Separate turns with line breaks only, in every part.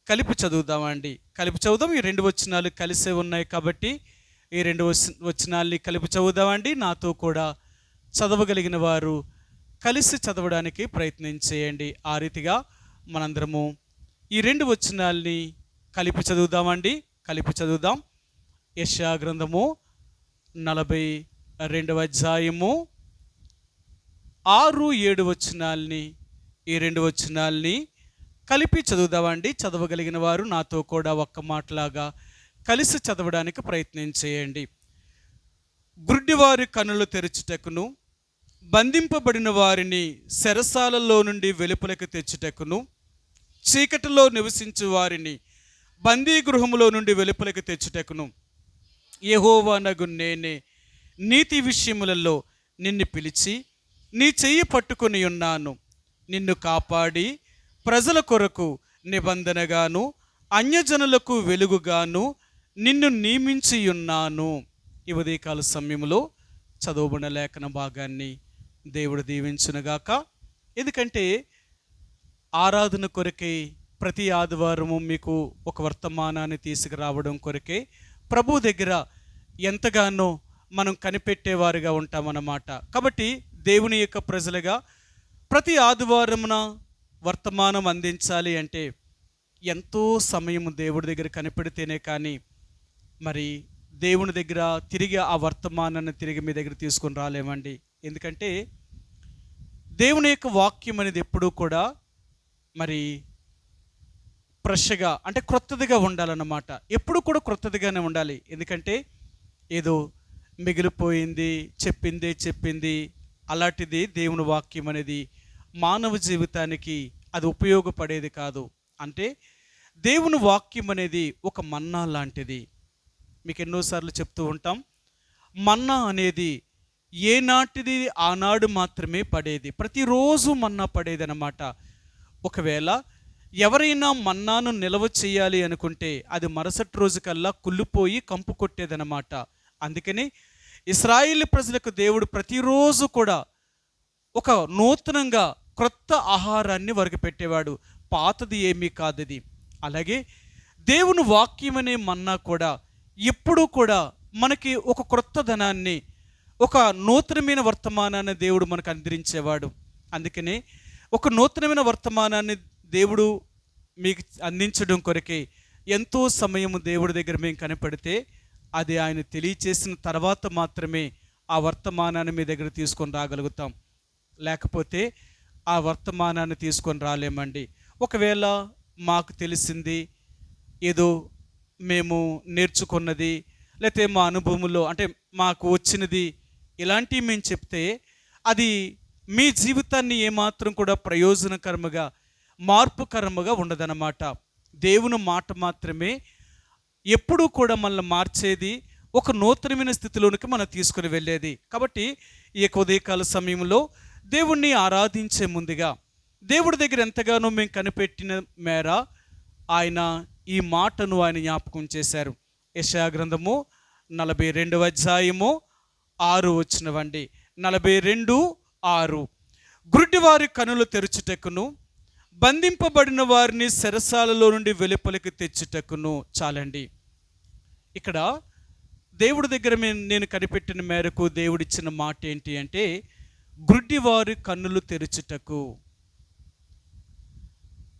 కలిపి చదువుదామండి. కలిపి చదువుదాం. ఈ రెండు వచనాలు కలిసే ఉన్నాయి కాబట్టి ఈ రెండు వచనాల్ని కలిపి చదువుదామండి. నాతో కూడా చదవగలిగిన వారు కలిసి చదవడానికి ప్రయత్నం చేయండి. ఆ రీతిగా మనందరము ఈ రెండు వచనాల్ని కలిపి చదువుదామండి. కలిపి చదువుదాం. యెషయా గ్రంథము 42వ అధ్యాయము 6-7 వచనాల్ని, ఈ రెండు వచనాల్ని కలిపి చదువుదామండి. చదవగలిగిన వారు నాతో కూడా ఒక్క మాటలాగా కలిసి చదవడానికి ప్రయత్నం చేయండి. గుడ్డివారి కన్నులు తెరుచుటకును, బంధింపబడిన వారిని చెరసాలలో నుండి వెలుపలకు తెచ్చుటకును, చీకటిలో నివసించు వారిని బందీ గృహములో నుండి వెలుపలకు తెచ్చుటకును యెహోవానగు నేనే నీతి విషయములలో నిన్ను పిలిచి నీ చెయ్యి పట్టుకొని ఉన్నాను. నిన్ను కాపాడి ప్రజల కొరకు నిబంధనగాను అన్యజనులకు వెలుగుగాను నిన్ను నియమించి ఉన్నాను. ఈ ఉదయకాల సమయంలో చదవబడిన లేఖన భాగాన్ని దేవుడు దీవించునుగాక. ఎందుకంటే ఆరాధన కొరకే ప్రతి ఆదివారము మీకు ఒక వర్తమానాన్ని తీసుకురావడం కొరకే ప్రభు దగ్గర ఎంతగానో మనం కనిపెట్టేవారుగా ఉంటామన్నమాట. కాబట్టి దేవుని యొక్క ప్రజలుగా ప్రతి ఆదివారమున వర్తమానం అందించాలి అంటే ఎంతో సమయం దేవుడి దగ్గర కనిపెడితేనే కానీ మరి దేవుని దగ్గర తిరిగి ఆ వర్తమానాన్ని తిరిగి మీ దగ్గర తీసుకొని రాలేమండి. ఎందుకంటే దేవుని యొక్క వాక్యం అనేది ఎప్పుడూ కూడా మరి ఫ్రెష్గా అంటే క్రొత్తదిగా ఉండాలన్నమాట. ఎప్పుడు కూడా క్రొత్తదిగానే ఉండాలి. ఎందుకంటే ఏదో మిగిలిపోయింది చెప్పింది అలాంటిది దేవుని వాక్యం అనేది మానవ జీవితానికి అది ఉపయోగపడేది కాదు. అంటే దేవుని వాక్యం అనేది ఒక మన్నా లాంటిది. మీకు ఎన్నోసార్లు చెప్తూ ఉంటాం, మన్నా అనేది ఏనాటిది ఆనాడు మాత్రమే పడేది. ప్రతిరోజు మన్నా పడేది అన్నమాట. ఒకవేళ ఎవరైనా మన్నాను నిల్వ చేయాలి అనుకుంటే అది మరుసటి రోజు కల్లా కుళ్ళిపోయి కంపు కొట్టేదన్నమాట. అందుకని ఇశ్రాయేలు ప్రజలకు దేవుడు ప్రతిరోజు కూడా ఒక నూతనంగా క్రొత్త ఆహారాన్ని వారికి పెట్టేవాడు. పాతది ఏమీ కాదు ఇది. అలాగే దేవుని వాక్యం అనే మన్నా కూడా ఎప్పుడూ కూడా మనకి ఒక క్రొత్త ధనాన్ని, ఒక నూతనమైన వర్తమానాన్ని దేవుడు మనకు అందించేవాడు. అందుకనే ఒక నూతనమైన వర్తమానాన్ని దేవుడు మీకు అందించడం కొరకే ఎంతో సమయం దేవుడి దగ్గర మేము కనపడితే అది ఆయన తెలియచేసిన తర్వాత మాత్రమే ఆ వర్తమానాన్ని మీ దగ్గర తీసుకొని రాగలుగుతాం. లేకపోతే ఆ వర్తమానాన్ని తీసుకొని రాలేమండి. ఒకవేళ మాకు తెలిసింది ఏదో మేము నేర్చుకున్నది లేకపోతే మా అనుభవంలో అంటే మాకు వచ్చినది ఇలాంటివి మేము చెప్తే అది మీ జీవితాన్ని ఏమాత్రం కూడా ప్రయోజనకరముగా మార్పుకరముగా ఉండదన్నమాట. దేవుని మాట మాత్రమే ఎప్పుడూ కూడా మనల్ని మార్చేది, ఒక నూతనమైన స్థితిలోనికి మనం తీసుకుని వెళ్ళేది. కాబట్టి ఈ ఉదయకాల సమయంలో దేవుణ్ణి ఆరాధించే ముందుగా దేవుడి దగ్గర ఎంతగానో మేము కనిపెట్టిన మేర ఆయన ఈ మాటను ఆయన జ్ఞాపకం చేశారు. యెషయా గ్రంథము 42వ అధ్యాయము 6 వచనమండి. 42:6 గుడ్డివారి కనులు తెరుచుటకును, బంధింపబడిన వారిని చెరసాలలో నుండి వెలుపలికి తెచ్చుటకును. చాలండి. ఇక్కడ దేవుడి దగ్గర నేను కనిపెట్టిన మేరకు దేవుడిచ్చిన మాట ఏంటి అంటే గుడ్డివారి కన్నులు తెరుచుటకు.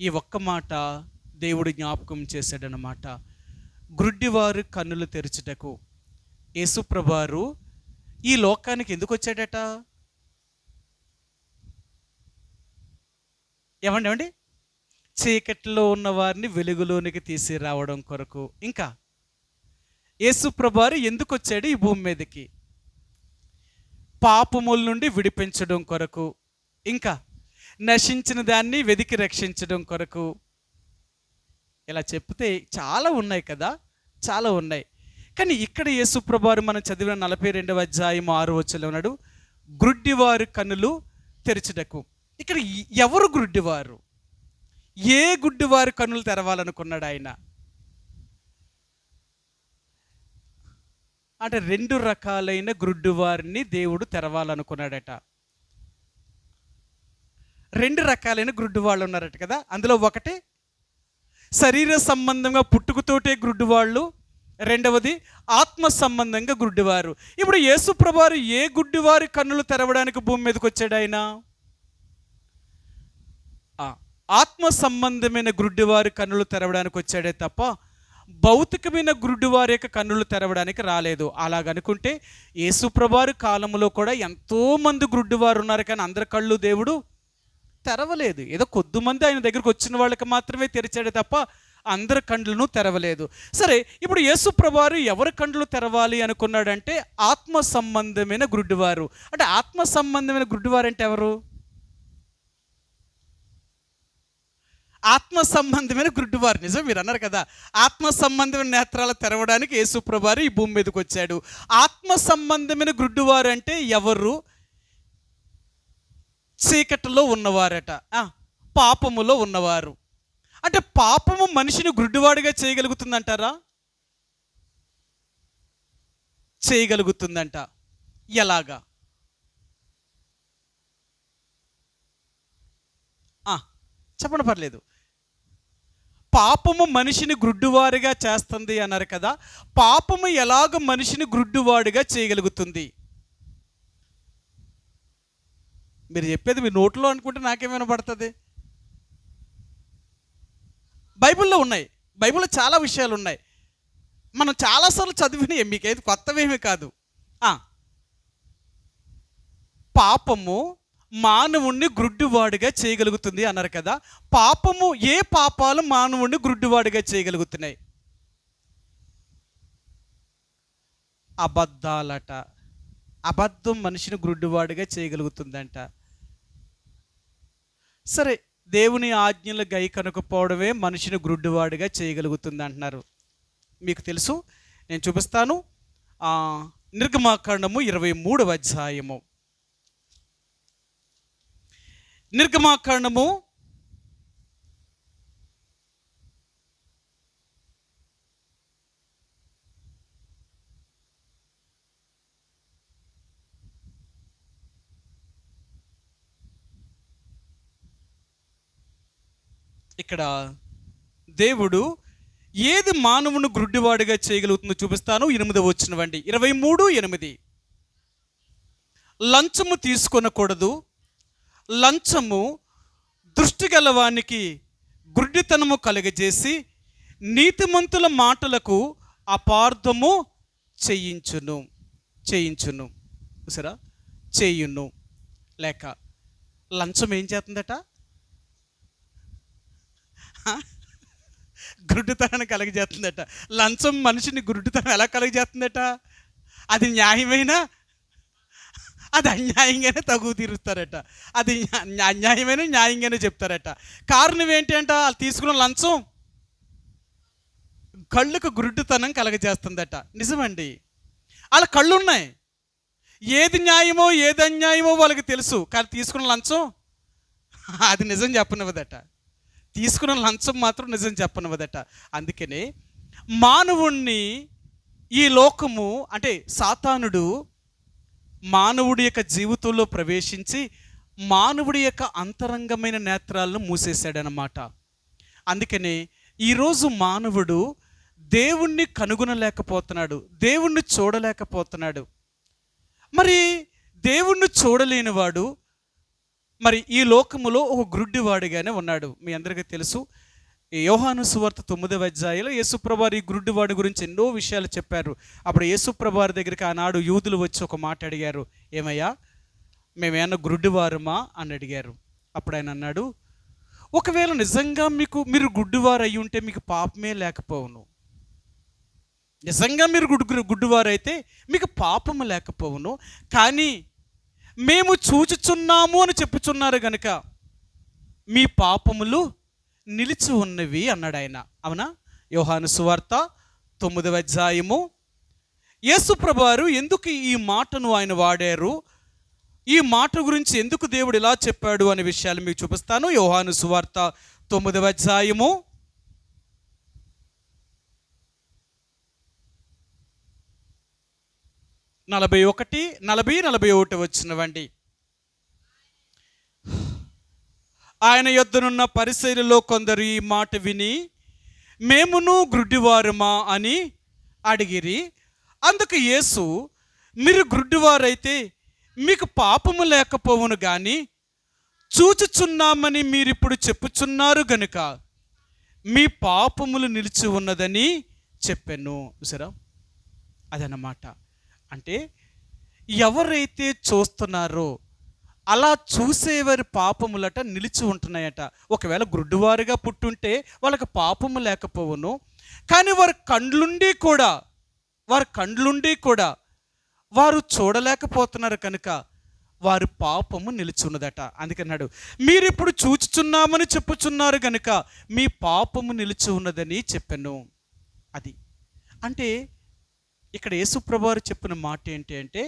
ఈ ఒక్క మాట దేవుడు జ్ఞాపకం చేశాడనమాట. గుడ్డివారి కన్నులు తెరుచుటకు. యేసుప్రభువారు ఈ లోకానికి ఎందుకు వచ్చాడట? ఏమండి చీకటిలో ఉన్న వారిని వెలుగులోనికి తీసుకురావడం కొరకు. ఇంకా యేసుప్రభువారు ఎందుకు వచ్చాడు ఈ భూమి మీదకి? పాపముల నుండి విడిపించడం కొరకు, ఇంకా నశించిన దాన్ని వెదికి రక్షించడం కొరకు. ఇలా చెప్తే చాలా ఉన్నాయి కదా, చాలా ఉన్నాయి. కానీ ఇక్కడ యేసుప్రభువారు మనం చదివిన 42వ అధ్యాయం 6 వచనంలో ఉన్నాడు, గుడ్డివారి కన్నులు తెరచుటకు. ఇక్కడ ఎవరు గుడ్డివారు? ఏ గుడ్డివారి కన్నులు తెరవాలనుకున్నాడు ఆయన? అంటే 2 రకాలైన గుడ్డివారిని దేవుడు తెరవాలనుకున్నాడట. 2 రకాలైన గుడ్డివాళ్ళు ఉన్నారట కదా. అందులో ఒకటి శరీర సంబంధంగా పుట్టుకతోటే గుడ్డివాళ్ళు, రెండవది ఆత్మ సంబంధంగా గుడ్డివారు. ఇప్పుడు యేసు ప్రభువారు ఏ గుడ్డివారి కన్నులు తెరవడానికి భూమి మీదకి వచ్చాడు? ఆయన ఆత్మ సంబంధమైన గుడ్డివారి కన్నులు తెరవడానికి వచ్చాడే తప్ప భౌతికమైన గుడ్డివారి యొక్క కన్నులు తెరవడానికి రాలేదు. అలాగనుకుంటే యేసు ప్రభువారి కాలంలో కూడా ఎంతోమంది గుడ్డివారు ఉన్నారు, కానీ అందరి కళ్ళు దేవుడు తెరవలేదు. ఏదో కొద్దిమంది ఆయన దగ్గరికి వచ్చిన వాళ్ళకి మాత్రమే తెరిచాడే తప్ప అందరి కండ్లను తెరవలేదు. సరే, ఇప్పుడు యేసు ప్రభువారు ఎవరి కండ్లు తెరవాలి అనుకున్నాడంటే ఆత్మ సంబంధమైన గుడ్డివారు. అంటే ఆత్మ సంబంధమైన గుడ్డివారు అంటే ఎవరు? ఆత్మ సంబంధమైన గుడ్డివారు. నిజం, మీరు అన్నారు కదా, ఆత్మ సంబంధమైన నేత్రాలు తెరవడానికి యేసు ప్రభువారు ఈ భూమి మీదకి వచ్చాడు. ఆత్మ సంబంధమైన గుడ్డివారు అంటే ఎవరు? చీకటిలో ఉన్నవారట, పాపములో ఉన్నవారు. అంటే పాపము మనిషిని గుడ్డివాడిగా చేయగలుగుతుందంటారా? చేయగలుగుతుందంట. ఎలాగా? చెప్పండి, పర్లేదు. పాపము మనిషిని గుడ్డివాడిగా చేస్తుంది అన్నారు కదా, పాపము ఎలాగ మనిషిని గుడ్డివాడిగా చేయగలుగుతుంది? మీరు చెప్పేది మీ నోట్లో అనుకుంటే నాకేమైనా పడుతుంది? బైబిల్లో ఉన్నాయి, బైబిల్లో చాలా విషయాలు ఉన్నాయి, మనం చాలాసార్లు చదివినాయి, మీకేది కొత్తవేమీ కాదు. పాపము మానవుణ్ణి గుడ్డివాడిగా చేయగలుగుతుంది అన్నారు కదా. పాపము, ఏ పాపాలు మానవుణ్ణి గుడ్డివాడిగా చేయగలుగుతున్నాయి? అబద్ధాలట. అబద్ధం మనిషిని గుడ్డివాడిగా చేయగలుగుతుందంట. సరే, దేవుని ఆజ్ఞలు గై కనుకపోవడమే మనిషిని గుడ్డివాడిగా చేయగలుగుతుంది అంటున్నారు. మీకు తెలుసు, నేను చూపిస్తాను. నిర్గమాకాండము 23వ అధ్యాయము. నిర్గమాకాండము ఇక్కడ దేవుడు ఏది మానవుని గుడ్డివాడిగా చేయగలుగుతుందో చూపిస్తాను. 8వ వచనమండి, 23:8. లంచము తీసుకొనకూడదు, లంచము దృష్టి గలవానికి గుడ్డితనము కలుగజేసి నీతిమంతుల మాటలకు అపార్థము చేయించును. చూసారా, చేయును. లేక లంచం ఏం చేస్తుందట? గుడ్డితనాన్ని కలగజేస్తుందట. లంచం మనిషిని గుడ్డితనం ఎలా కలగజేస్తుందట? అది న్యాయమైన, అది అన్యాయంగానే తగు తీరుస్తారట. అది అన్యాయమైన న్యాయంగానే చెప్తారట. కారణం ఏంటి అంట? వాళ్ళు తీసుకున్న లంచం కళ్ళకు గుడ్డితనం కలగజేస్తుందట. నిజమండి, వాళ్ళ కళ్ళు ఉన్నాయి, ఏది న్యాయమో ఏది అన్యాయమో వాళ్ళకి తెలుసు, కానీ తీసుకున్న లంచం అది నిజం చెప్పనివ్వదట. తీసుకున్న లంచం మాత్రం నిజం చెప్పనివ్వదట. అందుకనే మానవుణ్ణి ఈ లోకము అంటే సాతానుడు మానవుడి యొక్క జీవితంలో ప్రవేశించి మానవుడి యొక్క అంతరంగమైన నేత్రాలను మూసేశాడనమాట. అందుకనే ఈరోజు మానవుడు దేవుణ్ణి కనుగొనలేకపోతున్నాడు, దేవుణ్ణి చూడలేకపోతున్నాడు. మరి దేవుణ్ణి చూడలేనివాడు మరి ఈ లోకములో ఒక గుడ్డివాడిగానే ఉన్నాడు. మీ అందరికీ తెలుసు, యోహాను సువార్త 9వ అధ్యాయంలో యేసుప్రభువారు ఈ గుడ్డివాడి గురించి ఎన్నో విషయాలు చెప్పారు. అప్పుడు యేసుప్రభువారి దగ్గరికి ఆనాడు యూదులు వచ్చి ఒక మాట అడిగారు, ఏమయ్యా మేమేమన్నా గుడ్డివారమా అని అడిగారు. అప్పుడు ఆయన అన్నాడు, ఒకవేళ నిజంగా మీరు గుడ్డివారు అయి ఉంటే మీకు పాపమే లేకపోవును. నిజంగా మీరు గుడ్డివారైతే మీకు పాపము లేకపోవును. కానీ మేము చూచుచున్నాము అని చెప్పుచున్నారు కనుక మీ పాపములు నిలిచి ఉన్నవి అన్నాడు ఆయన. అవునా? యోహాను సువార్త 9వ అధ్యాయము. యేసుప్రభువారు ఎందుకు ఈ మాటను ఆయన వాడారు, ఈ మాట గురించి ఎందుకు దేవుడు ఇలా చెప్పాడు అనే విషయాలు మీకు చూపిస్తాను. యోహాను సువార్త 9వ అధ్యాయము 40-41 వచ్చినవండి. ఆయన యొద్దనున్న పరిసయ్యులలో కొందరు ఈ మాట విని మేమును గ్రుడ్డివారమా అని అడిగిరి. అందుకు యేసు, మీరు గ్రుడ్డివారైతే మీకు పాపము లేకపోవును గాని చూచుచున్నామని మీరిప్పుడు చెప్పుచున్నారు గనుక మీ పాపములు నిలిచి ఉన్నదని చెప్పాను. సరే, అదన్నమాట. అంటే ఎవరైతే చూస్తున్నారో అలా చూసేవారి పాపములట నిలిచి ఉంటున్నాయట. ఒకవేళ గుడ్డివారుగా పుట్టుంటే వాళ్ళకి పాపము లేకపోవును, కానీ వారి కండ్లుండి కూడా వారు చూడలేకపోతున్నారు కనుక వారి పాపము నిలిచి ఉన్నదట. అందుకన్నాడు, మీరు ఇప్పుడు చూచుచున్నామని చెప్పుచున్నారు కనుక మీ పాపము నిలిచి ఉన్నదని చెప్పాను. అది అంటే ఇక్కడ యేసుప్రభువారు చెప్పిన మాట ఏంటి అంటే,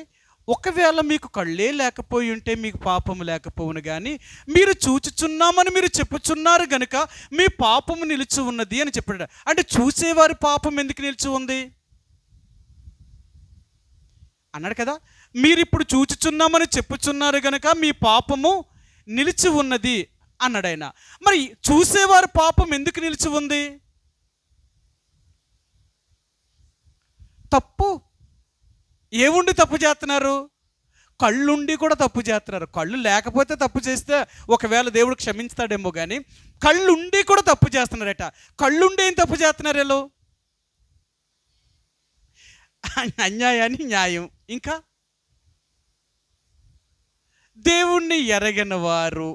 ఒకవేళ మీకు కళ్ళే లేకపోయి ఉంటే మీకు పాపము లేకపోవును, కానీ మీరు చూచుచున్నామని మీరు చెప్పుచున్నారు కనుక మీ పాపము నిలిచి ఉన్నది అని చెప్పాడు. అంటే చూసేవారి పాపం ఎందుకు నిలిచి ఉంది అన్నాడు కదా. మీరు ఇప్పుడు చూచుచున్నామని చెప్పుచున్నారు కనుక మీ పాపము నిలిచి ఉన్నది అన్నాడు ఆయన. మరి చూసేవారి పాపం ఎందుకు నిలిచి ఉంది? తప్పు ఏముండి తప్పు చేస్తున్నారు? కళ్ళుండి కూడా తప్పు చేస్తున్నారు. కళ్ళు లేకపోతే తప్పు చేస్తే ఒకవేళ దేవుడు క్షమించుతాడేమో, కానీ కళ్ళుండి కూడా తప్పు చేస్తున్నారట. కళ్ళుండి ఏం తప్పు చేస్తున్నారు వీళ్ళు? అన్యాయాన్ని న్యాయం, ఇంకా దేవుణ్ణి ఎరగని వారు,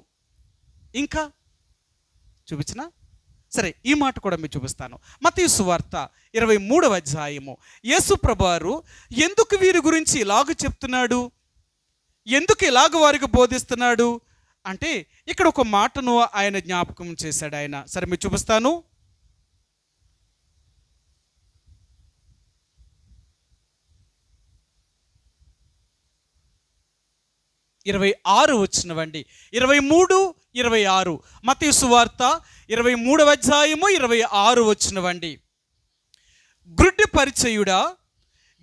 ఇంకా చూపించిన సరే ఈ మాట కూడా మీకు చూపిస్తాను. మత్తయి సువార్త 23వ అధ్యాయము. యేసు ప్రభువారు ఎందుకు వీరి గురించి ఇలాగ చెప్తున్నాడు, ఎందుకు ఇలాగ వారికి బోధిస్తున్నాడు అంటే ఇక్కడ ఒక మాటను ఆయన జ్ఞాపకం చేశాడు ఆయన. సరే మీకు చూపిస్తాను. 26 వచ్చినవండి. 23, 26 మత్తయి సువార్త 23వ అధ్యాయము 26 వచ్చినవండి. గ్రుడ్డి పరిచయుడా,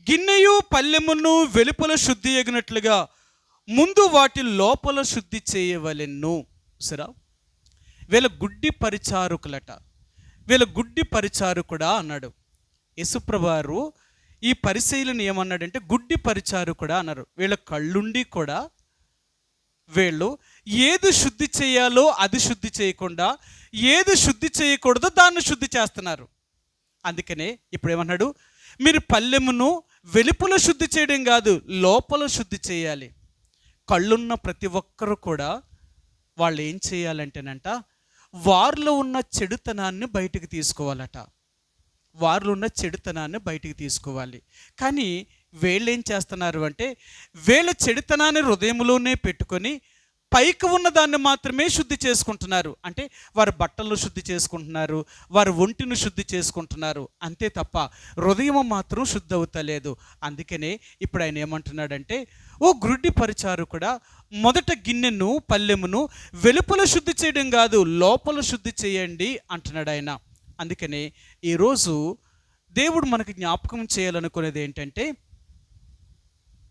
గిన్నెయు పల్లెమును వెలుపల శుద్ధి ఎగినట్లుగా ముందు వాటి లోపల శుద్ధి చేయవలెను. సరా, వీళ్ళ గుడ్డి పరిచారకులట, వీళ్ళ గుడ్డి పరిచారకుడా అన్నాడు. యేసుప్రభువారు ఈ పరిచయులను ఏమన్నాడంటే గుడ్డి పరిచారకుడా అన్నారు. వీళ్ళ కళ్ళుండి కూడా వీళ్ళు ఏది శుద్ధి చేయాలో అది శుద్ధి చేయకుండా, ఏది శుద్ధి చేయకూడదో దాన్ని శుద్ధి చేస్తున్నారు. అందుకనే ఇప్పుడు ఏమన్నాడు, మీరు పల్లెమును వెలుపల శుద్ధి చేయడం కాదు, లోపల శుద్ధి చేయాలి. కళ్ళున్న ప్రతి ఒక్కరు కూడా వాళ్ళు ఏం చేయాలంటేనంట, వారిలో ఉన్న చెడుతనాన్ని బయటికి తీసుకోవాలట. వారిలో ఉన్న చెడుతనాన్ని బయటికి తీసుకోవాలి. కానీ వీళ్ళు ఏం చేస్తున్నారు అంటే, వీళ్ళ చెడుతనాన్ని హృదయంలోనే పెట్టుకొని పైకి ఉన్న దాన్ని మాత్రమే శుద్ధి చేసుకుంటున్నారు. అంటే వారి బట్టలను శుద్ధి చేసుకుంటున్నారు, వారి ఒంటిని శుద్ధి చేసుకుంటున్నారు, అంతే తప్ప హృదయం మాత్రం శుద్ధి అవుతలేదు. అందుకనే ఇప్పుడు ఆయన ఏమంటున్నాడంటే, ఓ గ్రుడ్డి పరిచారకుడా, మొదట గిన్నెను పల్లెమును వెలుపల శుద్ధి చేయడం కాదు, లోపల శుద్ధి చేయండి అంటున్నాడు ఆయన. అందుకనే ఈరోజు దేవుడు మనకు జ్ఞాపకం చేయాలనుకునేది ఏంటంటే,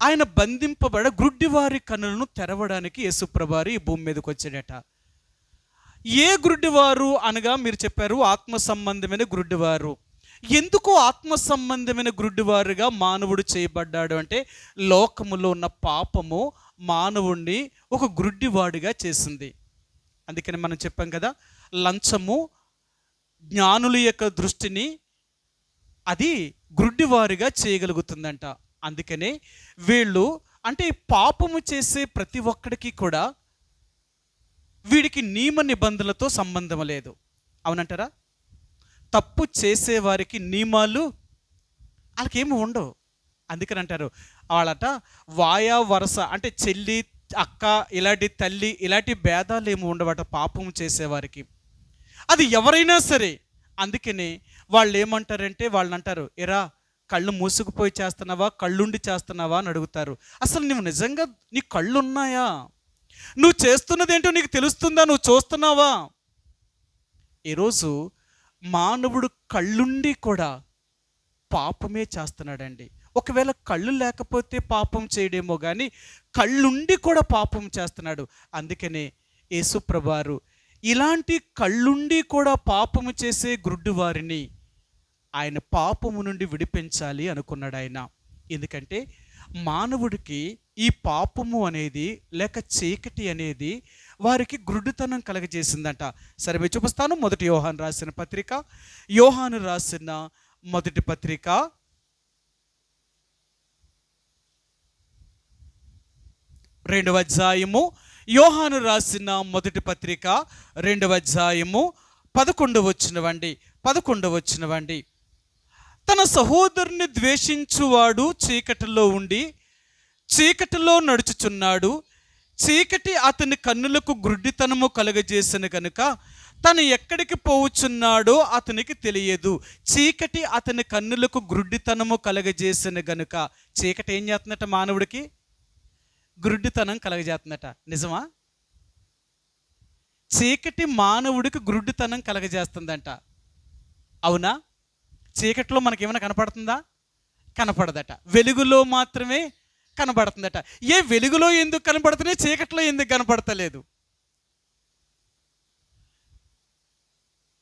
ఆయన బంధింపబడ గ్రుడ్డివారి కన్నులను తెరవడానికి యేసుప్రభువారు ఈ భూమి మీదకి వచ్చాడట. ఏ గ్రుడ్డివారు అనగా మీరు చెప్పారు ఆత్మ సంబంధమైన గ్రుడ్డివారు. ఎందుకు ఆత్మ సంబంధమైన గ్రుడ్డివారుగా మానవుడు చేయబడ్డాడు అంటే, లోకములో ఉన్న పాపము మానవుణ్ణి ఒక గ్రుడ్డివాడిగా చేసింది. అందుకని మనం చెప్పాం కదా, లంచము జ్ఞానుల యొక్క దృష్టిని అది గ్రుడ్డివారిగా చేయగలుగుతుందంట. అందుకనే వీళ్ళు అంటే పాపము చేసే ప్రతి ఒక్కడికి కూడా వీడికి నియమ నిబంధనలతో సంబంధం లేదు, అవునంటారా? తప్పు చేసేవారికి నియమాలు వాళ్ళకేమి ఉండవు. అందుకని అంటారు వాళ్ళట వాయా వరస, అంటే చెల్లి అక్క ఇలాంటి తల్లి ఇలాంటి భేదాలు ఏమి ఉండవట పాపము చేసేవారికి, అది ఎవరైనా సరే. అందుకనే వాళ్ళు ఏమంటారంటే, వాళ్ళు అంటారు, ఎరా కళ్ళు మూసుకుపోయి చేస్తున్నావా, కళ్ళుండి చేస్తున్నావా అని అడుగుతారు. అసలు నువ్వు నిజంగా నీ కళ్ళు ఉన్నాయా? నువ్వు చేస్తున్నది ఏంటో నీకు తెలుస్తుందా? నువ్వు చూస్తున్నావా? ఈరోజు మానవుడు కళ్ళుండి కూడా పాపమే చేస్తున్నాడండి. ఒకవేళ కళ్ళు లేకపోతే పాపం చేయడేమో, కానీ కళ్ళుండి కూడా పాపం చేస్తున్నాడు. అందుకనే యేసుప్రభువారు ఇలాంటి కళ్ళుండి కూడా పాపము చేసే గ్రుడ్డి వారిని ఆయన పాపము నుండి విడిపించాలి అనుకున్నాడు ఆయన. ఎందుకంటే మానవుడికి ఈ పాపము అనేది లేక చీకటి అనేది వారికి గ్రుడ్డితనం కలగజేసిందంట. సరే మీరు చూపిస్తాను. మొదటి యోహాను రాసిన పత్రిక, యోహాను రాసిన మొదటి పత్రిక 2వ అధ్యాయము, యోహాను రాసిన మొదటి పత్రిక 2వ అధ్యాయము 11వ వచనమండి. తన సహోదరుని ద్వేషించువాడు చీకటిలో ఉండి చీకటిలో నడుచుచున్నాడు. చీకటి అతని కన్నులకు గ్రుడ్డితనము కలుగజేసిన కనుక తను ఎక్కడికి పోవుచున్నాడో అతనికి తెలియదు. చీకటి అతని కన్నులకు గ్రుడ్డితనము కలుగజేసిన గనుక. చీకటి ఏం చేస్తుందట? మానవుడికి గ్రుడ్డితనం కలగజేస్తుందట. నిజమా? చీకటి మానవుడికి గ్రుడ్డితనం కలగజేస్తుందంట. అవునా? చీకటిలో మనకేమైనా కనపడుతుందా? కనపడదట. వెలుగులో మాత్రమే కనబడుతుందట. ఏ వెలుగులో ఎందుకు కనపడుతున్నాయి, చీకటిలో ఎందుకు కనపడతలేదు?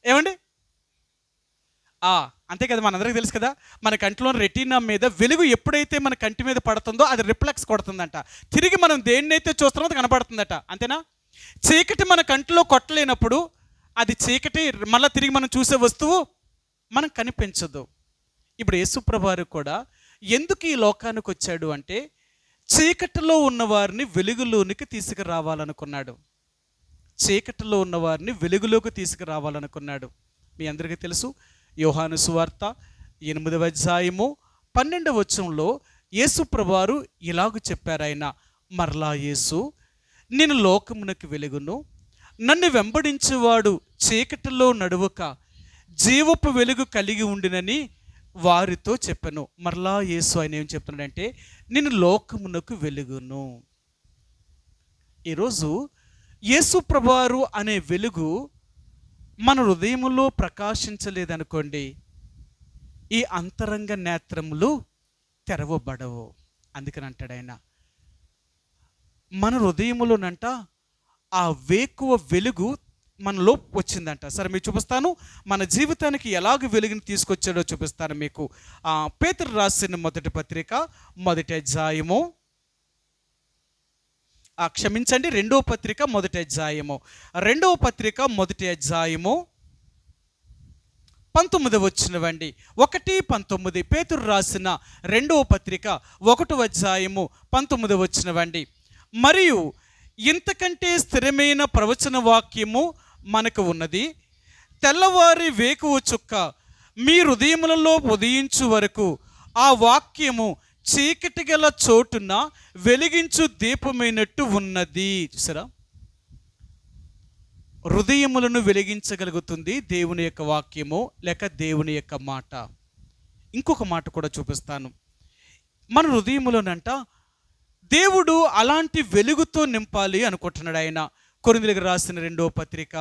ఏమండి? అంతే కదా, మనందరికీ తెలుసు కదా, మన కంటిలో రెటీనా మీద వెలుగు ఎప్పుడైతే మన కంటి మీద పడుతుందో అది రిఫ్లెక్స్ కొడుతుందంట. తిరిగి మనం దేన్నైతే చూస్తున్నామో అది కనపడుతుందట. అంతేనా? చీకటి మన కంటిలో కొట్టలేనప్పుడు అది చీకటి, మళ్ళీ తిరిగి మనం చూసే వస్తువు మనకు కనిపించదు. ఇప్పుడు యేసుప్రభువారు కూడా ఎందుకు ఈ లోకానికి వచ్చాడు అంటే చీకటిలో ఉన్నవారిని వెలుగులోనికి తీసుకురావాలనుకున్నాడు. చీకటిలో ఉన్నవారిని వెలుగులోకి తీసుకురావాలనుకున్నాడు. మీ అందరికీ తెలుసు, యోహాను సువార్త 8వ అధ్యాయము 12వ వచనంలో యేసుప్రభువారు ఇలాగ చెప్పారు. ఆయన మరలా యేసు, నేను లోకమునకు వెలుగును, నన్ను వెంబడించేవాడు చీకటిలో నడువక జీవపు వెలుగు కలిగి ఉండినని వారితో చెప్పాను. మరలా యేసు ఆయన ఏం చెప్తున్నాడంటే నేను లోకమునకు వెలుగును. ఈరోజు యేసు ప్రభువారు అనే వెలుగు మన హృదయములో ప్రకాశించలేదనుకోండి, ఈ అంతరంగ నేత్రములు తెరవబడవు. అందుకని అంటాడు ఆయన, మన హృదయములోనంట ఆ వేకువ వెలుగు మనలో వచ్చిందంట. సరే మీకు చూపిస్తాను, మన జీవితానికి ఎలాగ వెలుగుని తీసుకొచ్చాడో చూపిస్తాను మీకు. పేతురు రాసిన మొదటి పత్రిక 1వ అధ్యాయము, క్షమించండి 2వ పత్రిక 1వ అధ్యాయము, 2వ పత్రిక 1వ అధ్యాయము 19వ వచనమండి. 1:19 పేతురు రాసిన 2వ పత్రిక 1వ అధ్యాయము 19వ వచనమండి. మరియు ఇంతకంటే స్థిరమైన ప్రవచన వాక్యము మనకు ఉన్నది. తెల్లవారి వేకువ చుక్క మీ హృదయములలో ఉదయించు వరకు ఆ వాక్యము చీకటి గల చోటున వెలిగించు దీపమైనట్టు ఉన్నది. చూసారా? హృదయములను వెలిగించగలుగుతుంది దేవుని యొక్క వాక్యము లేక దేవుని యొక్క మాట. ఇంకొక మాట కూడా చూపిస్తాను. మన హృదయములోనంట దేవుడు అలాంటి వెలుగుతో నింపాలి అనుకుంటున్నాడు ఆయన. కొరింథీయులకు రాసిన 2వ పత్రిక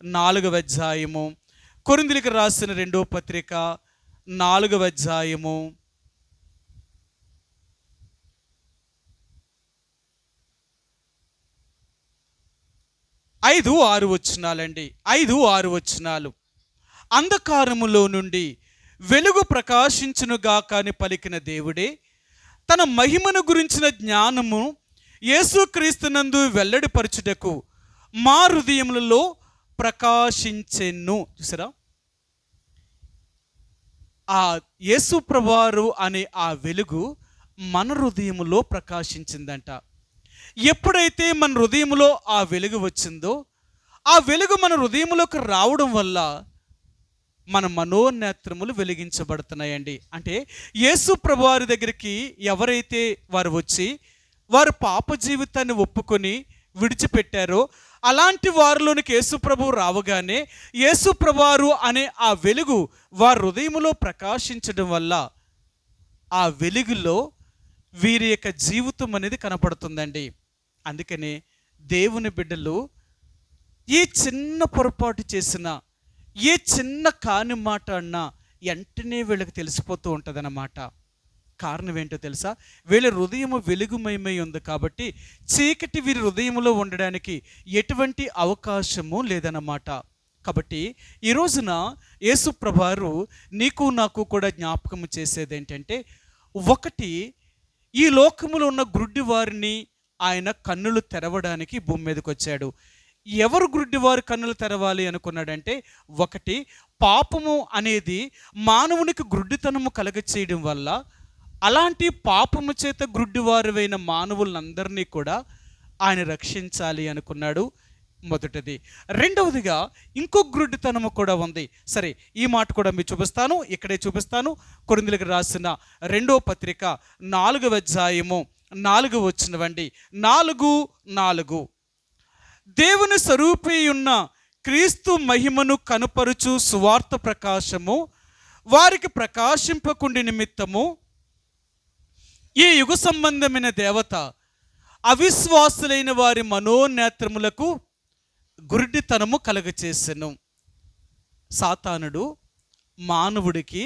4వ అధ్యాయము, కొరింథీయులకు రాసిన 2వ పత్రిక 4వ అధ్యాయము 5-6 వచనాలండి. 5-6 వచనాలు. అంధకారములో నుండి వెలుగు ప్రకాశించునుగాక అని పలికిన దేవుడే తన మహిమను గురించిన జ్ఞానము యేసుక్రీస్తునందు వెల్లడిపరచుటకు మా హృదయములలో ప్రకాశించెను. చూసారా? ఆ యేసు ప్రభువారు అనే ఆ వెలుగు మన హృదయములో ప్రకాశించిందంట. ఎప్పుడైతే మన హృదయములో ఆ వెలుగు వచ్చిందో, ఆ వెలుగు మన హృదయములోకి రావడం వల్ల మన మనోనేత్రములు వెలిగించబడుతున్నాయండి. అంటే యేసు ప్రభువారి దగ్గరికి ఎవరైతే వారు వచ్చి వారు పాప జీవితాన్ని ఒప్పుకొని విడిచిపెట్టారో అలాంటి వారిలోనికి యేసు ప్రభువు రావగానే యేసు ప్రభువారు అనే ఆ వెలుగు వారి హృదయములో ప్రకాశించడం వల్ల ఆ వెలుగులో వీరి యొక్క జీవితం అనేది కనపడుతుందండి. అందుకనే దేవుని బిడ్డలు ఈ చిన్న పొరపాటు చేసిన, ఏ చిన్న కాని మాట అన్నా వెంటనే వీళ్ళకి తెలిసిపోతూ ఉంటుంది అన్నమాట. కారణం ఏంటో తెలుసా? వీళ్ళ హృదయము వెలుగుమయమై ఉంది కాబట్టి చీకటి వీరి హృదయంలో ఉండడానికి ఎటువంటి అవకాశము లేదన్నమాట. కాబట్టి ఈ రోజున యేసు ప్రభువారు నీకు నాకు కూడా జ్ఞాపకం చేసేది ఏంటంటే, ఒకటి, ఈ లోకములో ఉన్న గుడ్డి వారిని ఆయన కన్నులు తెరవడానికి భూమి మీదకి వచ్చాడు. ఎవరు గుడ్డివారు కన్నులు తెరవాలి అనుకున్నాడంటే, ఒకటి, పాపము అనేది మానవునికి గుడ్డితనము కలగచేయడం వల్ల అలాంటి పాపము చేత గుడ్డివారువైన మానవులందరినీ కూడా ఆయన రక్షించాలి అనుకున్నాడు. మొదటిది. రెండవదిగా ఇంకో గుడ్డితనము కూడా ఉంది. సరే, ఈ మాట కూడా మీకు చూపిస్తాను, ఇక్కడే చూపిస్తాను. కొరింథీయులకు రాసిన 2వ పత్రిక 4వ అధ్యాయము 4వ వచనమండి. 4:4 దేవుని స్వరూపి ఉన్న క్రీస్తు మహిమను కనుపరుచు సువార్త ప్రకాశము వారికి ప్రకాశింపకుండి నిమిత్తము ఈ యుగ సంబంధమైన దేవత అవిశ్వాసులైన వారి మనోనేత్రములకు గుడ్డితనము కలగచేసెను. సాతానుడు మానవుడికి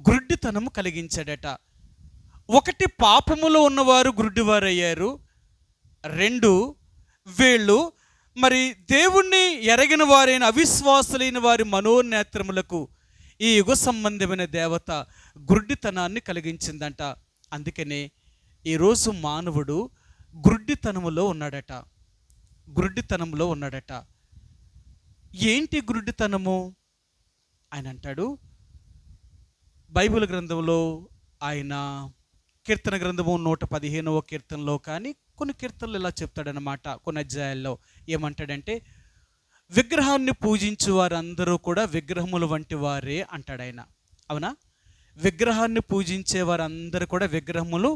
గుడ్డితనము కలిగించాడట. ఒకటి, పాపములో ఉన్నవారు గుడ్డివారయ్యారు. 2, వీళ్ళు మరి దేవుణ్ణి ఎరగిన వారైన అవిశ్వాసులైన వారి మనోనేత్రములకు ఈ యుగ సంబంధమైన దేవత గుడ్డితనాన్ని కలిగించిందంట. అందుకనే ఈరోజు మానవుడు గుడ్డితనములో ఉన్నాడట. గుడ్డితనంలో ఉన్నాడట. ఏంటి గుడ్డితనము? ఆయన అంటాడు బైబిల్ గ్రంథంలో, ఆయన కీర్తన గ్రంథము 115వ కీర్తనలో కానీ కొన్ని కీర్తనలు ఇలా చెప్తాడనమాట. కొన్ని అధ్యాయాల్లో ఏమంటాడంటే, విగ్రహాన్ని పూజించు వారందరూ కూడా విగ్రహముల వంటి వారే అంటాడు ఆయన. అవునా? విగ్రహాన్ని పూజించే వారందరూ కూడా విగ్రహములు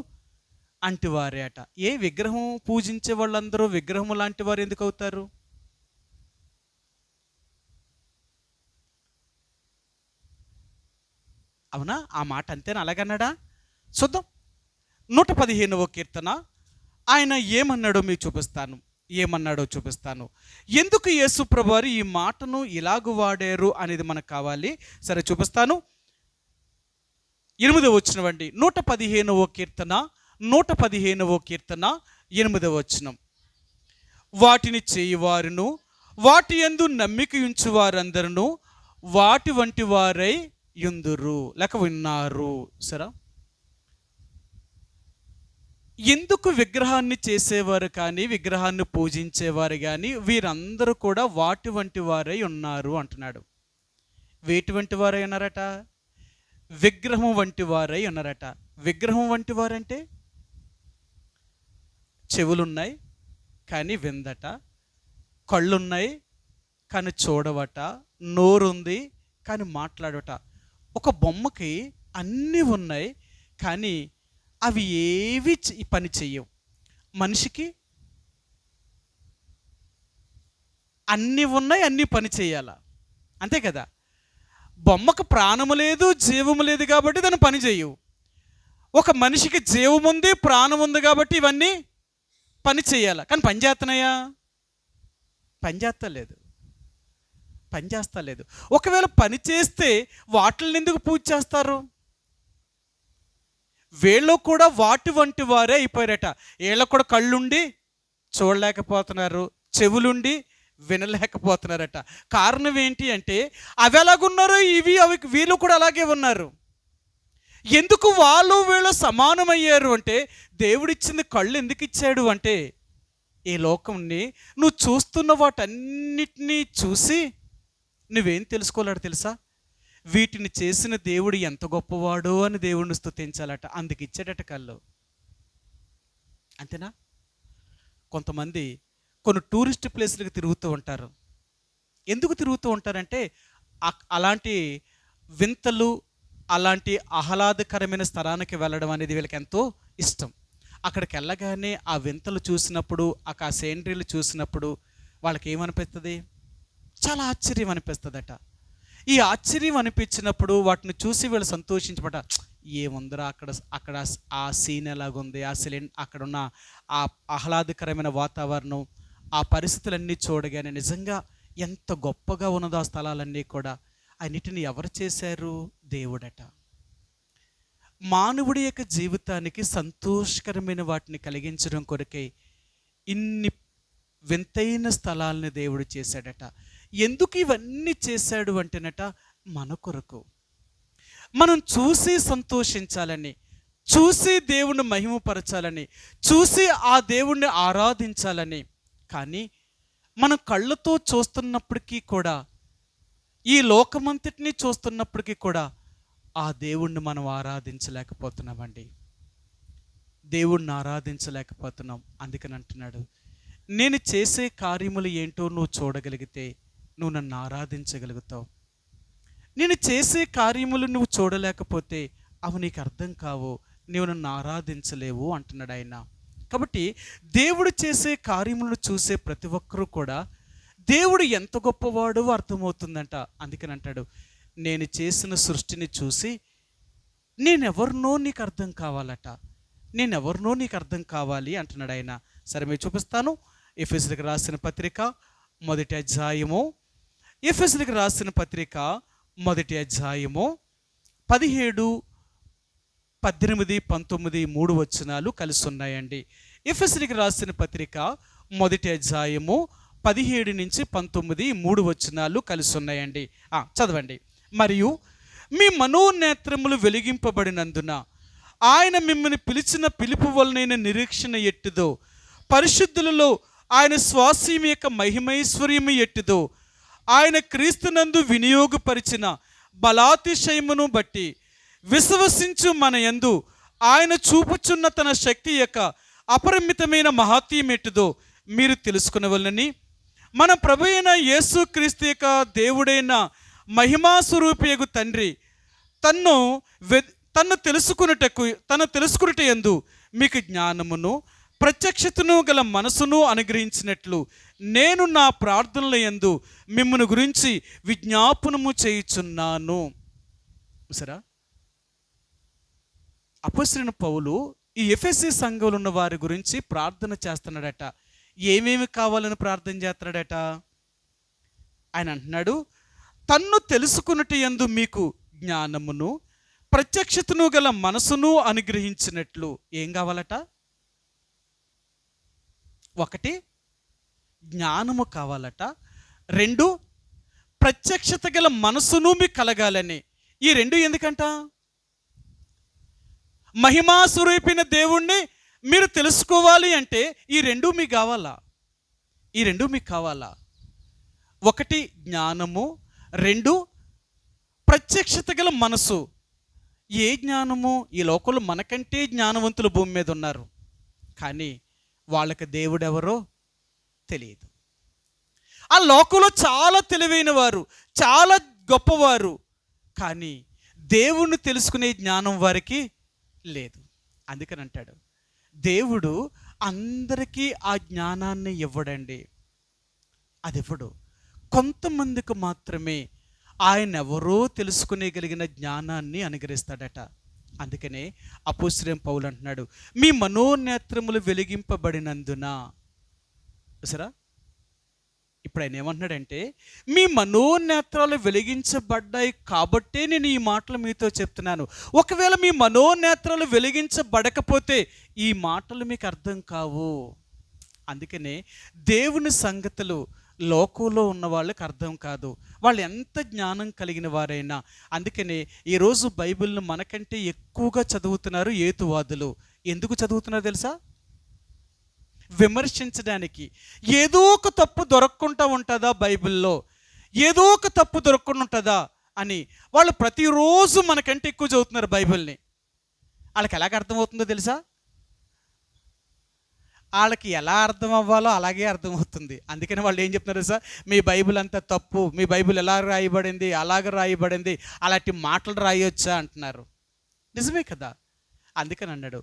అంటివారే అట. ఏ విగ్రహం పూజించే వాళ్ళందరూ విగ్రహము లాంటి వారు ఎందుకు అవుతారు? అవునా? ఆ మాట అంతేనా? అలాగన్నాడా? చూద్దాం. 115వ కీర్తన ఆయన ఏమన్నాడో మీకు చూపిస్తాను. ఏమన్నాడో చూపిస్తాను. ఎందుకు యేసు ప్రభువారు ఈ మాటను ఇలాగ వాడారు అనేది మనకు కావాలి. సరే, చూపిస్తాను. 8వ వచనమండి. 115వ కీర్తన 8వ వచనం. వాటిని చేయువారును వాటి యందు నమ్మిక ఉంచు వారందరూ వాటి వంటి వారై యుందురు లేక విన్నారు. సరే, ఎందుకు విగ్రహాన్ని చేసేవారు కానీ విగ్రహాన్ని పూజించేవారు కానీ వీరందరూ కూడా వాటి వంటి వారై ఉన్నారు అంటున్నాడు. వేటి వంటి వారై ఉన్నారట? విగ్రహం వంటి వారై ఉన్నారట. విగ్రహం వంటి వారంటే చెవులున్నాయి కానీ విందట, కళ్ళున్నాయి కానీ చూడవట, నోరుంది కానీ మాట్లాడట. ఒక బొమ్మకి అన్నీ ఉన్నాయి కానీ అవి ఏవి పని చెయ్యవు. మనిషికి అన్నీ ఉన్నాయి, అన్నీ పని చేయాల, అంతే కదా? బొమ్మకు ప్రాణము లేదు, జీవము లేదు కాబట్టి దాన్ని పని చేయవు. ఒక మనిషికి జీవం ఉంది, ప్రాణం ఉంది కాబట్టి ఇవన్నీ పని చేయాలి. కానీ పని చేస్తున్నాయా? పని చేస్తలేదు. ఒకవేళ పని చేస్తే వాటిని ఎందుకు పూజ చేస్తారు? వీళ్ళు కూడా వాటి వంటి వారే అయిపోయారట. వీళ్ళకు కూడా కళ్ళుండి చూడలేకపోతున్నారు, చెవులుండి వినలేకపోతున్నారట. కారణం ఏంటి అంటే, అవి ఎలాగున్నారో వీళ్ళు కూడా అలాగే ఉన్నారు. ఎందుకు వాళ్ళు వీళ్ళు సమానమయ్యారు అంటే, దేవుడిచ్చింది కళ్ళు ఎందుకు ఇచ్చాడు అంటే, ఈ లోకంని నువ్వు చూస్తున్న వాటన్నిటినీ చూసి నువ్వేం తెలుసుకోలేడు తెలుసా? వీటిని చేసిన దేవుడు ఎంత గొప్పవాడో అని దేవుడిని స్తుతించాలట. అందుకు ఇచ్చాడట కళ్ళు. అంతేనా? కొంతమంది కొన్ని టూరిస్ట్ ప్లేస్లకు తిరుగుతూ ఉంటారు. ఎందుకు తిరుగుతూ ఉంటారంటే, అలాంటి వింతలు, అలాంటి ఆహ్లాదకరమైన స్థలానికి వెళ్ళడం అనేది వీళ్ళకి ఎంతో ఇష్టం. అక్కడికి వెళ్ళగానే ఆ వింతలు చూసినప్పుడు, ఆ సీనరీలు చూసినప్పుడు వాళ్ళకి ఏమనిపిస్తుంది? చాలా ఆశ్చర్యం అనిపిస్తుందట. ఈ ఆశ్చర్యం అనిపించినప్పుడు వాటిని చూసి వీళ్ళు సంతోషించబట, ఏముందరా అక్కడ ఆ సీన్ ఎలాగుంది, అక్కడున్న ఆ ఆహ్లాదకరమైన వాతావరణం, ఆ పరిస్థితులన్నీ చూడగానే నిజంగా ఎంత గొప్పగా ఉన్నదో ఆ స్థలాలన్నీ కూడా. అన్నిటిని ఎవరు చేశారు? దేవుడట. మానవుడి యొక్క జీవితానికి సంతోషకరమైన వాటిని కలిగించడం కొరకే ఇన్ని వింతైన స్థలాలను దేవుడు చేశాడట. ఎందుకు ఇవన్నీ చేశాడు అంటేనట, మన కొరకు, మనం చూసి సంతోషించాలని, చూసి దేవుణ్ణి మహిమపరచాలని, చూసి ఆ దేవుణ్ణి ఆరాధించాలని. కానీ మనం కళ్ళతో చూస్తున్నప్పటికీ కూడా, ఈ లోకమంతటిని చూస్తున్నప్పటికీ కూడా ఆ దేవుణ్ణి మనం ఆరాధించలేకపోతున్నామండి. దేవుణ్ణి ఆరాధించలేకపోతున్నాం. అందుకని అంటున్నాడు, నేను చేసే కార్యములు ఏంటో నువ్వు చూడగలిగితే నువ్వు నన్ను ఆరాధించగలుగుతావు. నేను చేసే కార్యములు నువ్వు చూడలేకపోతే అవి నీకు అర్థం కావు, నువ్వు నన్ను ఆరాధించలేవు అంటున్నాడు ఆయన. కాబట్టి దేవుడు చేసే కార్యములను చూసే ప్రతి ఒక్కరూ కూడా దేవుడు ఎంత గొప్పవాడో అర్థమవుతుందంట. అందుకని అంటాడు, నేను చేసిన సృష్టిని చూసి నేనెవరినో నీకు అర్థం కావాలట, నేనెవరినో నీకు అర్థం కావాలి అంటున్నాడు ఆయన. సరే, మీరు చూపిస్తాను. ఎఫెసీయులకు రాసిన పత్రిక మొదటి అధ్యాయము, ఎఫెసీయులకు రాసిన పత్రిక మొదటి అధ్యాయము 17, 18, 19 3 వచనాలు కలిసి ఉన్నాయండి. ఎఫెసీయులకు రాసిన పత్రిక మొదటి అధ్యాయము 17 నుంచి 19 3 వచనాలు కలిసి ఉన్నాయండి. చదవండి. మరియు మీ మనోనేత్రములు వెలిగింపబడినందున ఆయన మిమ్మల్ని పిలిచిన పిలుపు వలనైన నిరీక్షణ ఎట్టుదో, పరిశుద్ధులలో ఆయన స్వాస్యం యొక్క మహిమైశ్వర్యము ఎట్టుదో, ఆయన క్రీస్తునందు వినియోగపరిచిన బలాతిశయమును బట్టి విశ్వసించు మన యందు ఆయన చూపుచున్న తన శక్తి యొక్క అపరిమితమైన మహాత్యం ఎట్టుదో మీరు తెలుసుకునవలనని, మన ప్రభు అయిన యేసు క్రీస్తు యొక్క దేవుడైన మహిమాస్వరూపియగు తండ్రి తను తెలుసుకున్నట యందు మీకు జ్ఞానమును ప్రత్యక్షతను గల మనసును అనుగ్రహించినట్లు నేను నా ప్రార్థనల యందు మిమ్మల్ని గురించి విజ్ఞాపనము చేయుచున్నాను. సరే, అపొస్తలుడైన పౌలు ఈ ఎఫెసీ సంఘంలో ఉన్న వారి గురించి ప్రార్థన చేస్తున్నాడట. ఏమేమి కావాలని ప్రార్థన చేస్తున్నాడట? ఆయన అంటున్నాడు, తన్ను తెలుసుకున్నట్టు యందు మీకు జ్ఞానమును ప్రత్యక్షతను గల మనసును అనుగ్రహించినట్లు. ఏం కావాలట? 1 జ్ఞానము కావాలట, 2 ప్రత్యక్షత గల మనసును మీకు కలగాలని. ఈ 2 ఎందుకంట? మహిమాస్వరూపిన దేవుణ్ణి మీరు తెలుసుకోవాలి అంటే ఈ 2 మీకు కావాలా? ఈ 2 మీకు కావాలా? 1 జ్ఞానము, 2 ప్రత్యక్షత గల మనసు. ఏ జ్ఞానము? ఈ లోకంలో మనకంటే జ్ఞానవంతులు భూమి మీద ఉన్నారు, కానీ వాళ్ళకి దేవుడు ఎవరో తెలియదు. ఆ లోకంలో చాలా తెలివైన వారు, చాలా గొప్పవారు, కానీ దేవుణ్ణి తెలుసుకునే జ్ఞానం వారికి లేదు. అందుకని అంటాడు, దేవుడు అందరికీ ఆ జ్ఞానాన్ని ఇవ్వడండి. అది ఇవ్వడు, కొంతమందికి మాత్రమే ఆయన ఎవరో తెలుసుకునేగలిగిన జ్ఞానాన్ని అనుగ్రహిస్తాడట. అందుకనే అపొస్తలుడైన పౌలు అంటున్నాడు, మీ మనోనేత్రములు వెలిగింపబడినందున. సరే, ఇప్పుడు ఆయన ఏమంటున్నాడంటే, మీ మనోనేత్రాలు వెలిగించబడ్డాయి కాబట్టే నేను ఈ మాటలు మీతో చెప్తున్నాను. ఒకవేళ మీ మనోనేత్రాలు వెలిగించబడకపోతే ఈ మాటలు మీకు అర్థం కావు. అందుకనే దేవుని సంగతులు లోకంలో ఉన్న వాళ్ళకి అర్థం కాదు, వాళ్ళు ఎంత జ్ఞానం కలిగిన వారైనా. అందుకనే ఈరోజు బైబిల్ను మనకంటే ఎక్కువగా చదువుతున్నారు హేతువాదులు. ఎందుకు చదువుతున్నారు తెలుసా? విమర్శించడానికి. ఏదో ఒక తప్పు దొరకకుండా ఉంటుందా బైబిల్లో, ఏదో ఒక తప్పు దొరకకుండా ఉంటుందా అని వాళ్ళు ప్రతిరోజు మనకంటే ఎక్కువ చదువుతున్నారు బైబిల్ని. వాళ్ళకి ఎలాగ అర్థమవుతుందో తెలుసా? వాళ్ళకి ఎలా అర్థం అవ్వాలో అలాగే అర్థమవుతుంది. అందుకని వాళ్ళు ఏం చెప్తున్నారు సార్, మీ బైబిల్ అంతా తప్పు, మీ బైబిల్ ఎలా రాయబడింది, అలాగ రాయబడింది, అలాంటి మాటలు రాయొచ్చా అంటున్నారు. నిజమే కదా. అందుకని అన్నాడు,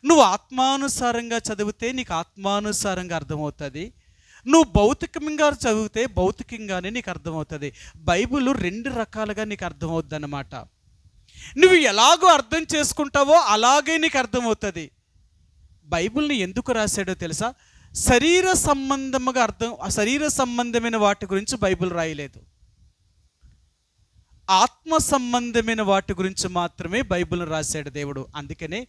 నువ్వు ఆత్మానుసారంగా చదివితే నీకు ఆత్మానుసారంగా అర్థమవుతుంది, నువ్వు భౌతికంగా చదివితే భౌతికంగానే నీకు అర్థమవుతుంది. బైబిల్ 2 రకాలుగా నీకు అర్థమవుద్ది అన్నమాట. నువ్వు ఎలాగో అర్థం చేసుకుంటావో అలాగే నీకు అర్థమవుతుంది. బైబిల్ని ఎందుకు రాశాడో తెలుసా? శరీర సంబంధమైన వాటి గురించి బైబిల్ రాయలేదు. ఆత్మ సంబంధమైన వాటి గురించి మాత్రమే బైబిల్ని రాశాడు దేవుడు. అందుకనే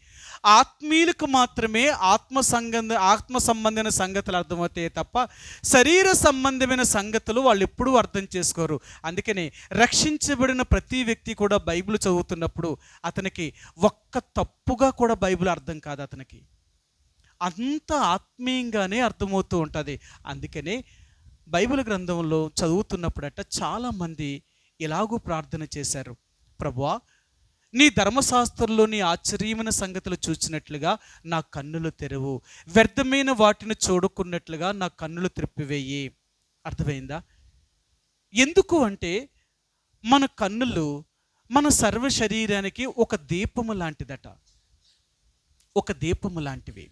ఆత్మీయులకు మాత్రమే ఆత్మ సంబంధమైన సంగతులు అర్థమవుతాయి తప్ప శరీర సంబంధమైన సంగతులు వాళ్ళు ఎప్పుడూ అర్థం చేసుకోరు. అందుకనే రక్షించబడిన ప్రతి వ్యక్తి కూడా బైబిల్ చదువుతున్నప్పుడు అతనికి ఒక్క తప్పుగా కూడా బైబిల్ అర్థం కాదు. అతనికి అంత ఆత్మీయంగానే అర్థమవుతూ ఉంటుంది. అందుకనే బైబిల్ గ్రంథంలో చదువుతున్నప్పుడట చాలామంది ఇలాగూ ప్రార్థన చేశారు, ప్రభువా నీ ధర్మశాస్త్రంలోని ఆశ్చర్యమైన సంగతులు చూచినట్లుగా నా కన్నులు తెరువు, వ్యర్థమైన వాటిని చూడకున్నట్లుగా నా కన్నులు త్రిప్పివేయి. అర్థమైందా? ఎందుకు అంటే మన కన్నులు మన సర్వ శరీరానికి ఒక దీపము లాంటిదట, ఒక దీపము లాంటివి.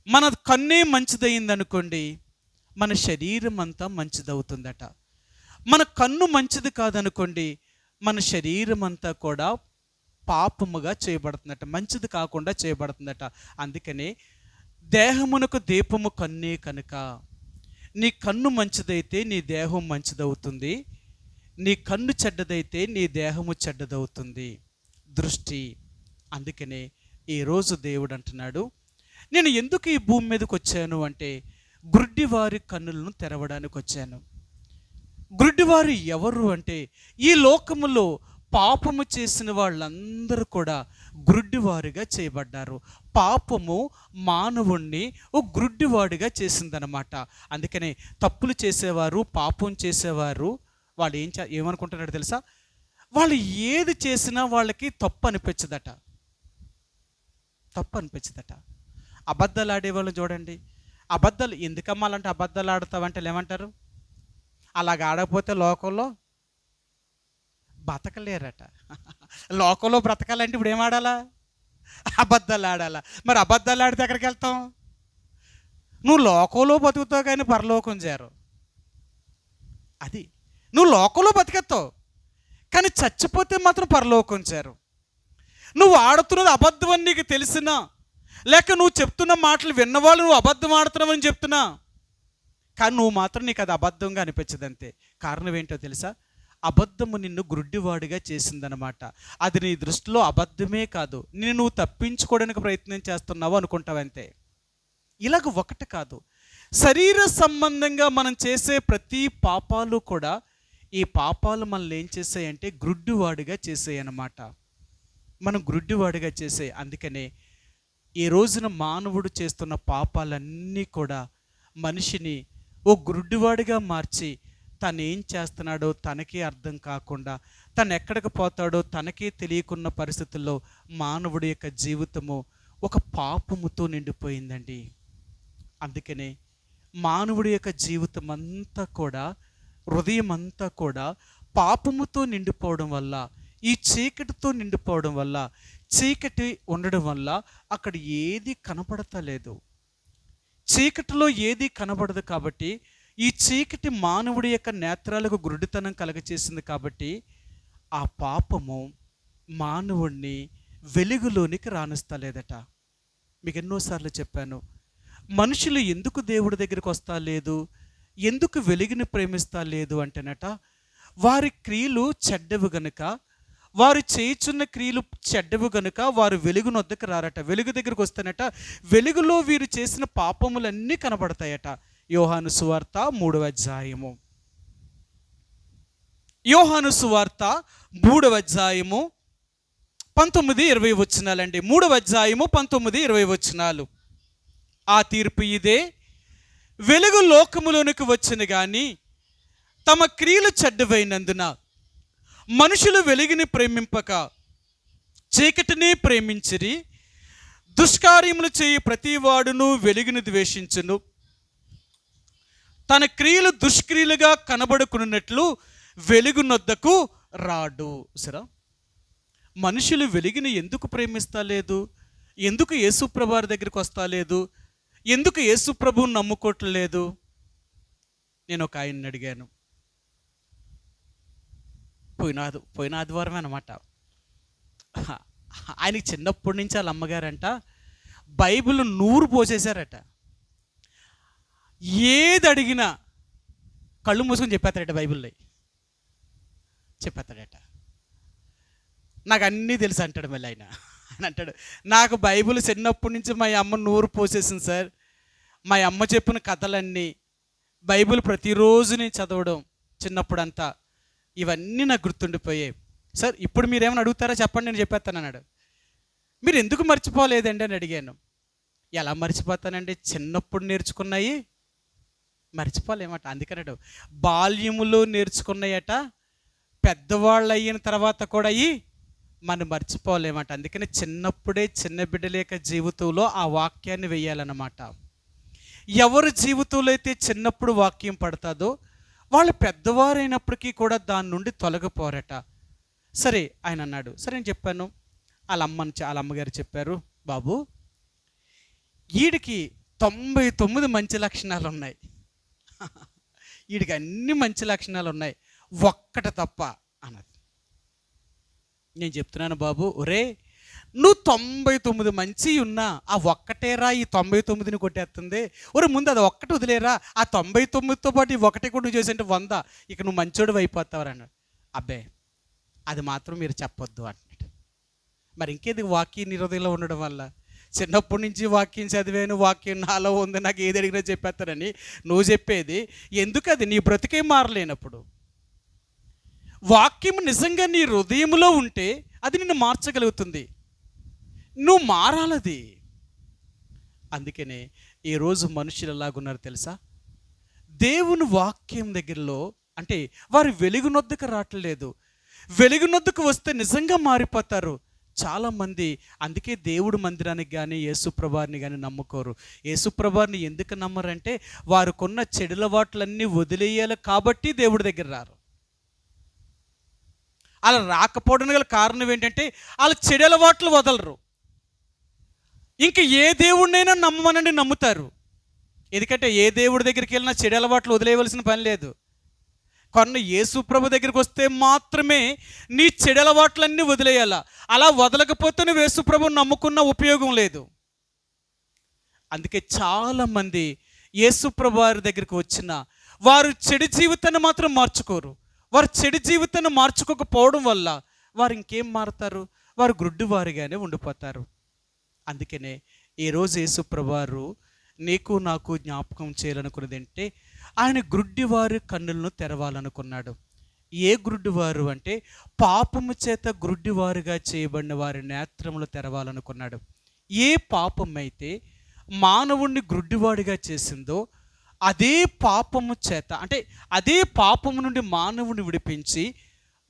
మన కన్నే మంచిదయిందనుకోండి, మన శరీరం అంతా మంచిదవుతుందట. మన కన్ను మంచిది కాదనుకోండి, మన శరీరం అంతా కూడా పాపముగా చేయబడుతుందట, మంచిది కాకుండా చేయబడుతుందట. అందుకనే దేహమునకు దీపము కన్నే కనుక నీ కన్ను మంచిదైతే నీ దేహం మంచిదవుతుంది, నీ కన్ను చెడ్డదైతే నీ దేహము చెడ్డదవుతుంది. దృష్టి. అందుకనే ఈరోజు దేవుడు అంటున్నాడు, నేను ఎందుకు ఈ భూమి మీదకి వచ్చాను అంటే గుడ్డివారి కన్నులను తెరవడానికి వచ్చాను. గుడ్డివారు ఎవరు అంటే ఈ లోకములో పాపము చేసిన వాళ్ళందరూ కూడా గుడ్డివారుగా చేయబడ్డారు. పాపము మానవుణ్ణి ఓ గుడ్డివాడిగా చేసిందనమాట. అందుకనే తప్పులు చేసేవారు, పాపం చేసేవారు వాళ్ళు ఏమనుకుంటున్నాడు తెలుసా? వాళ్ళు ఏది చేసినా వాళ్ళకి తప్పు అనిపించదట, తప్పు అనిపించదట. అబద్ధాలు ఆడేవాళ్ళు చూడండి, అబద్ధాలు ఎందుకమ్మాలంటే అబద్ధాలు ఆడతావంటే ఏమంటారు? అలాగ ఆడకపోతే లోకంలో బతకలేరట. లోకంలో బ్రతకాలంటే ఇప్పుడు ఏం ఆడాలా? అబద్ధాలు ఆడాలా. మరి అబద్ధాలు ఆడితే ఎక్కడికి వెళ్తాం? నువ్వు లోకంలో బతుకుతావు కానీ పరలోకం చేరు. అది నువ్వు లోకంలో బతికేస్తావు కానీ చచ్చిపోతే మాత్రం పరలోకం చేరు. నువ్వు ఆడుతున్నది అబద్ధం అని నీకు తెలిసినా, లేక నువ్వు చెప్తున్న మాటలు విన్నవాళ్ళు నువ్వు అబద్ధం ఆడుతున్నావని చెప్తున్నా, కానీ నువ్వు మాత్రం నీకు అది అబద్ధంగా అనిపించదు అంతే. కారణం ఏంటో తెలుసా? అబద్ధము నిన్ను గుడ్డివాడిగా చేసిందనమాట. అది నీ దృష్టిలో అబద్ధమే కాదు, నువ్వు తప్పించుకోవడానికి ప్రయత్నం చేస్తున్నావు అనుకుంటావంతే. ఇలాగ ఒకటి కాదు, శరీర సంబంధంగా మనం చేసే ప్రతి పాపాలు కూడా, ఈ పాపాలు మనల్ని ఏం చేసాయంటే గుడ్డివాడిగా చేసాయి అన్నమాట. మనం గుడ్డివాడిగా చేసాయి. అందుకనే ఈ రోజున మానవుడు చేస్తున్న పాపాలన్నీ కూడా మనిషిని ఓ గుడ్డివాడిగా మార్చి తను ఏం చేస్తున్నాడో తనకే అర్థం కాకుండా, తను ఎక్కడికి పోతాడో తనకే తెలియకున్న పరిస్థితుల్లో మానవుడి యొక్క జీవితము ఒక పాపముతో నిండిపోయిందండి. అందుకనే మానవుడి యొక్క జీవితం అంతా కూడా, హృదయం అంతా కూడా పాపముతో నిండిపోవడం వల్ల, ఈ చీకటితో నిండిపోవడం వల్ల, చీకటి ఉండడం వల్ల అక్కడ ఏది కనపడతలేదు. చీకటిలో ఏది కనబడదు కాబట్టి, ఈ చీకటి మానవుడి యొక్క నేత్రాలకు గురుడితనం కలగచేసింది కాబట్టి ఆ పాపము మానవుడిని వెలుగులోనికి రానిస్తలేదట. మీకు ఎన్నోసార్లు చెప్పాను, మనుషులు ఎందుకు దేవుడి దగ్గరికి వస్తా లేదు, ఎందుకు వెలుగుని ప్రేమిస్తా లేదు అంటేనట, వారి క్రియలు చెడ్డవి గనుక, వారు చేయుచున్న క్రియలు చెడ్డవి గనుక వారు వెలుగు నొద్దకు రారట. వెలుగు దగ్గరికి వస్తేనట వెలుగులో వీరు చేసిన పాపములన్నీ కనబడతాయట. యోహాను సువార్త 3వ అధ్యాయము, యోహాను సువార్త 3వ అధ్యాయము 19-20 వచనాలండి. 3వ అధ్యాయము 19-20 వచనాలు. ఆ తీర్పు ఇదే, వెలుగు లోకములోనికి వచ్చిన గాని తమ క్రియలు చెడ్డవైనందున మనుషులు వెలుగుని ప్రేమింపక చీకటిని ప్రేమించిరి. దుష్కార్యములు చేయి ప్రతివాడును వెలుగుని ద్వేషించును, తన క్రియలు దుష్క్రియలుగా కనబడుకున్నట్లు వెలుగు నొద్దకు రాడు. సరే, మనుషులు వెలుగుని ఎందుకు ప్రేమిస్తా లేదు, ఎందుకు యేసుప్రభు దగ్గరికి వస్తా లేదు, ఎందుకు యేసుప్రభుని నమ్ముకోవట్లేదు? నేను ఒక ఆయన్ని అడిగాను, పోయిన ఆదివారం అనమాట. ఆయనకి చిన్నప్పటి నుంచి వాళ్ళ అమ్మగారంట బైబిల్ 100 పోసేశారట. ఏది అడిగినా కళ్ళు మూసుకొని చెప్పేస్తారట బైబిల్లో. చెప్పేస్తాడట. నాకు అన్నీ తెలుసు అంటాడు. మళ్ళీ ఆయన అంటాడు, నాకు బైబిల్ చిన్నప్పటి నుంచి మా అమ్మ నూరు పోసేసింది సార్. మా అమ్మ చెప్పిన కథలన్నీ, బైబిల్ ప్రతిరోజు నేను చదవడం చిన్నప్పుడంతా, ఇవన్నీ నాకు గుర్తుండిపోయాయి సార్. ఇప్పుడు మీరేమైనా అడుగుతారా చెప్పండి, నేను చెప్పేస్తాను అన్నాడు. మీరు ఎందుకు మర్చిపోలేదండి అని అడిగాను. ఎలా మర్చిపోతానండి, చిన్నప్పుడు నేర్చుకున్నాయి మర్చిపోలేమట. అందుకన్నాడు బాల్యములో నేర్చుకున్నాయట పెద్దవాళ్ళు అయిన తర్వాత కూడా అయ్యి మనం మర్చిపోలేమట. అందుకని చిన్నప్పుడే చిన్న బిడ్డల యొక్క జీవితంలో ఆ వాక్యాన్ని వేయాలన్నమాట. ఎవరి జీవితంలో అయితే చిన్నప్పుడు వాక్యం పడుతుందో వాళ్ళు పెద్దవారైనప్పటికీ కూడా దాని నుండి తొలగిపోరట. సరే ఆయన అన్నాడు. సరే నేను చెప్పాను. వాళ్ళ అమ్మగారు చెప్పారు, బాబు వీడికి 99 మంచి లక్షణాలు ఉన్నాయి, వీడికి అన్ని మంచి లక్షణాలు ఉన్నాయి, ఒక్కటి తప్ప అన్నది. నేను చెప్తున్నాను, బాబు ఒరే నువ్వు 99 మంచి ఉన్నా ఆ ఒక్కటేరా ఈ 99ని కొట్టేస్తుంది. ఒరే ముందు అది ఒక్కటి వదిలేరా, ఆ 99తో పాటు ఈ ఒకటి కూడా నువ్వు చేసేంటే 100, ఇక నువ్వు మంచోడు అయిపోతావు అన్నాడు. అబ్బే అది మాత్రం మీరు చెప్పొద్దు అంటున్నాడు. మరి ఇంకేది వాక్యం నీ హృదయంలో ఉండడం వల్ల, చిన్నప్పటి నుంచి వాక్యం చదివాను, వాక్యం నాలో ఉంది, నాకు ఏది అడిగినా చెప్పేస్తానని నువ్వు చెప్పేది ఎందుకు? అది నీ బ్రతికే మారలేనప్పుడు. వాక్యం నిజంగా నీ హృదయంలో ఉంటే అది నిన్ను మార్చగలుగుతుంది, నువ్వు మారాలది. అందుకనే ఈరోజు మనుషులు ఎలాగున్నారు తెలుసా? దేవుని వాక్యం దగ్గరలో అంటే వారు వెలుగునొద్దకు రావట్లేదు. వెలుగునొద్దకు వస్తే నిజంగా మారిపోతారు చాలామంది. అందుకే దేవుడు మందిరానికి కానీ యేసుప్రభుని కానీ నమ్ముకోరు. యేసుప్రభుని ఎందుకు నమ్మరంటే వారికున్న చెడులవాట్లన్నీ వదిలేయాలి కాబట్టి దేవుడి దగ్గర రారు. అలా రాకపోవడానికి గల కారణం ఏంటంటే వాళ్ళ చెడు అలవాట్లు వదలరు. ఇంక ఏ దేవుడినైనా నమ్మమనండి నమ్ముతారు. ఎందుకంటే ఏ దేవుడి దగ్గరికి వెళ్ళినా చెడు అలవాట్లు వదిలేయవలసిన పని లేదు. కొన్న యేసుప్రభు దగ్గరికి వస్తే మాత్రమే నీ చెడు అలవాట్లన్నీ వదిలేయాలా. అలా వదలకపోతే నువ్వు యేసుప్రభుని నమ్ముకున్న ఉపయోగం లేదు. అందుకే చాలామంది యేసుప్రభు వారి దగ్గరికి వచ్చిన వారు చెడు జీవితాన్ని మాత్రం మార్చుకోరు. వారు చెడు జీవితాన్ని మార్చుకోకపోవడం వల్ల వారు ఇంకేం మారుతారు? వారు గ్రుడ్డివారిగానే ఉండిపోతారు. అందుకనే ఈరోజు యేసుప్రభు వారు నీకు నాకు జ్ఞాపకం చేయాలనుకున్నది అంటే ఆయన గ్రుడ్డివారి కన్నులను తెరవాలనుకున్నాడు. ఏ గ్రుడ్డివారు అంటే పాపము చేత గ్రుడ్డివారుగా చేయబడిన వారి నేత్రములు తెరవాలనుకున్నాడు. ఏ పాపం అయితే మానవుణ్ణి గ్రుడ్డివాడిగా చేసిందో అదే పాపము చేత అంటే అదే పాపము నుండి మానవుని విడిపించి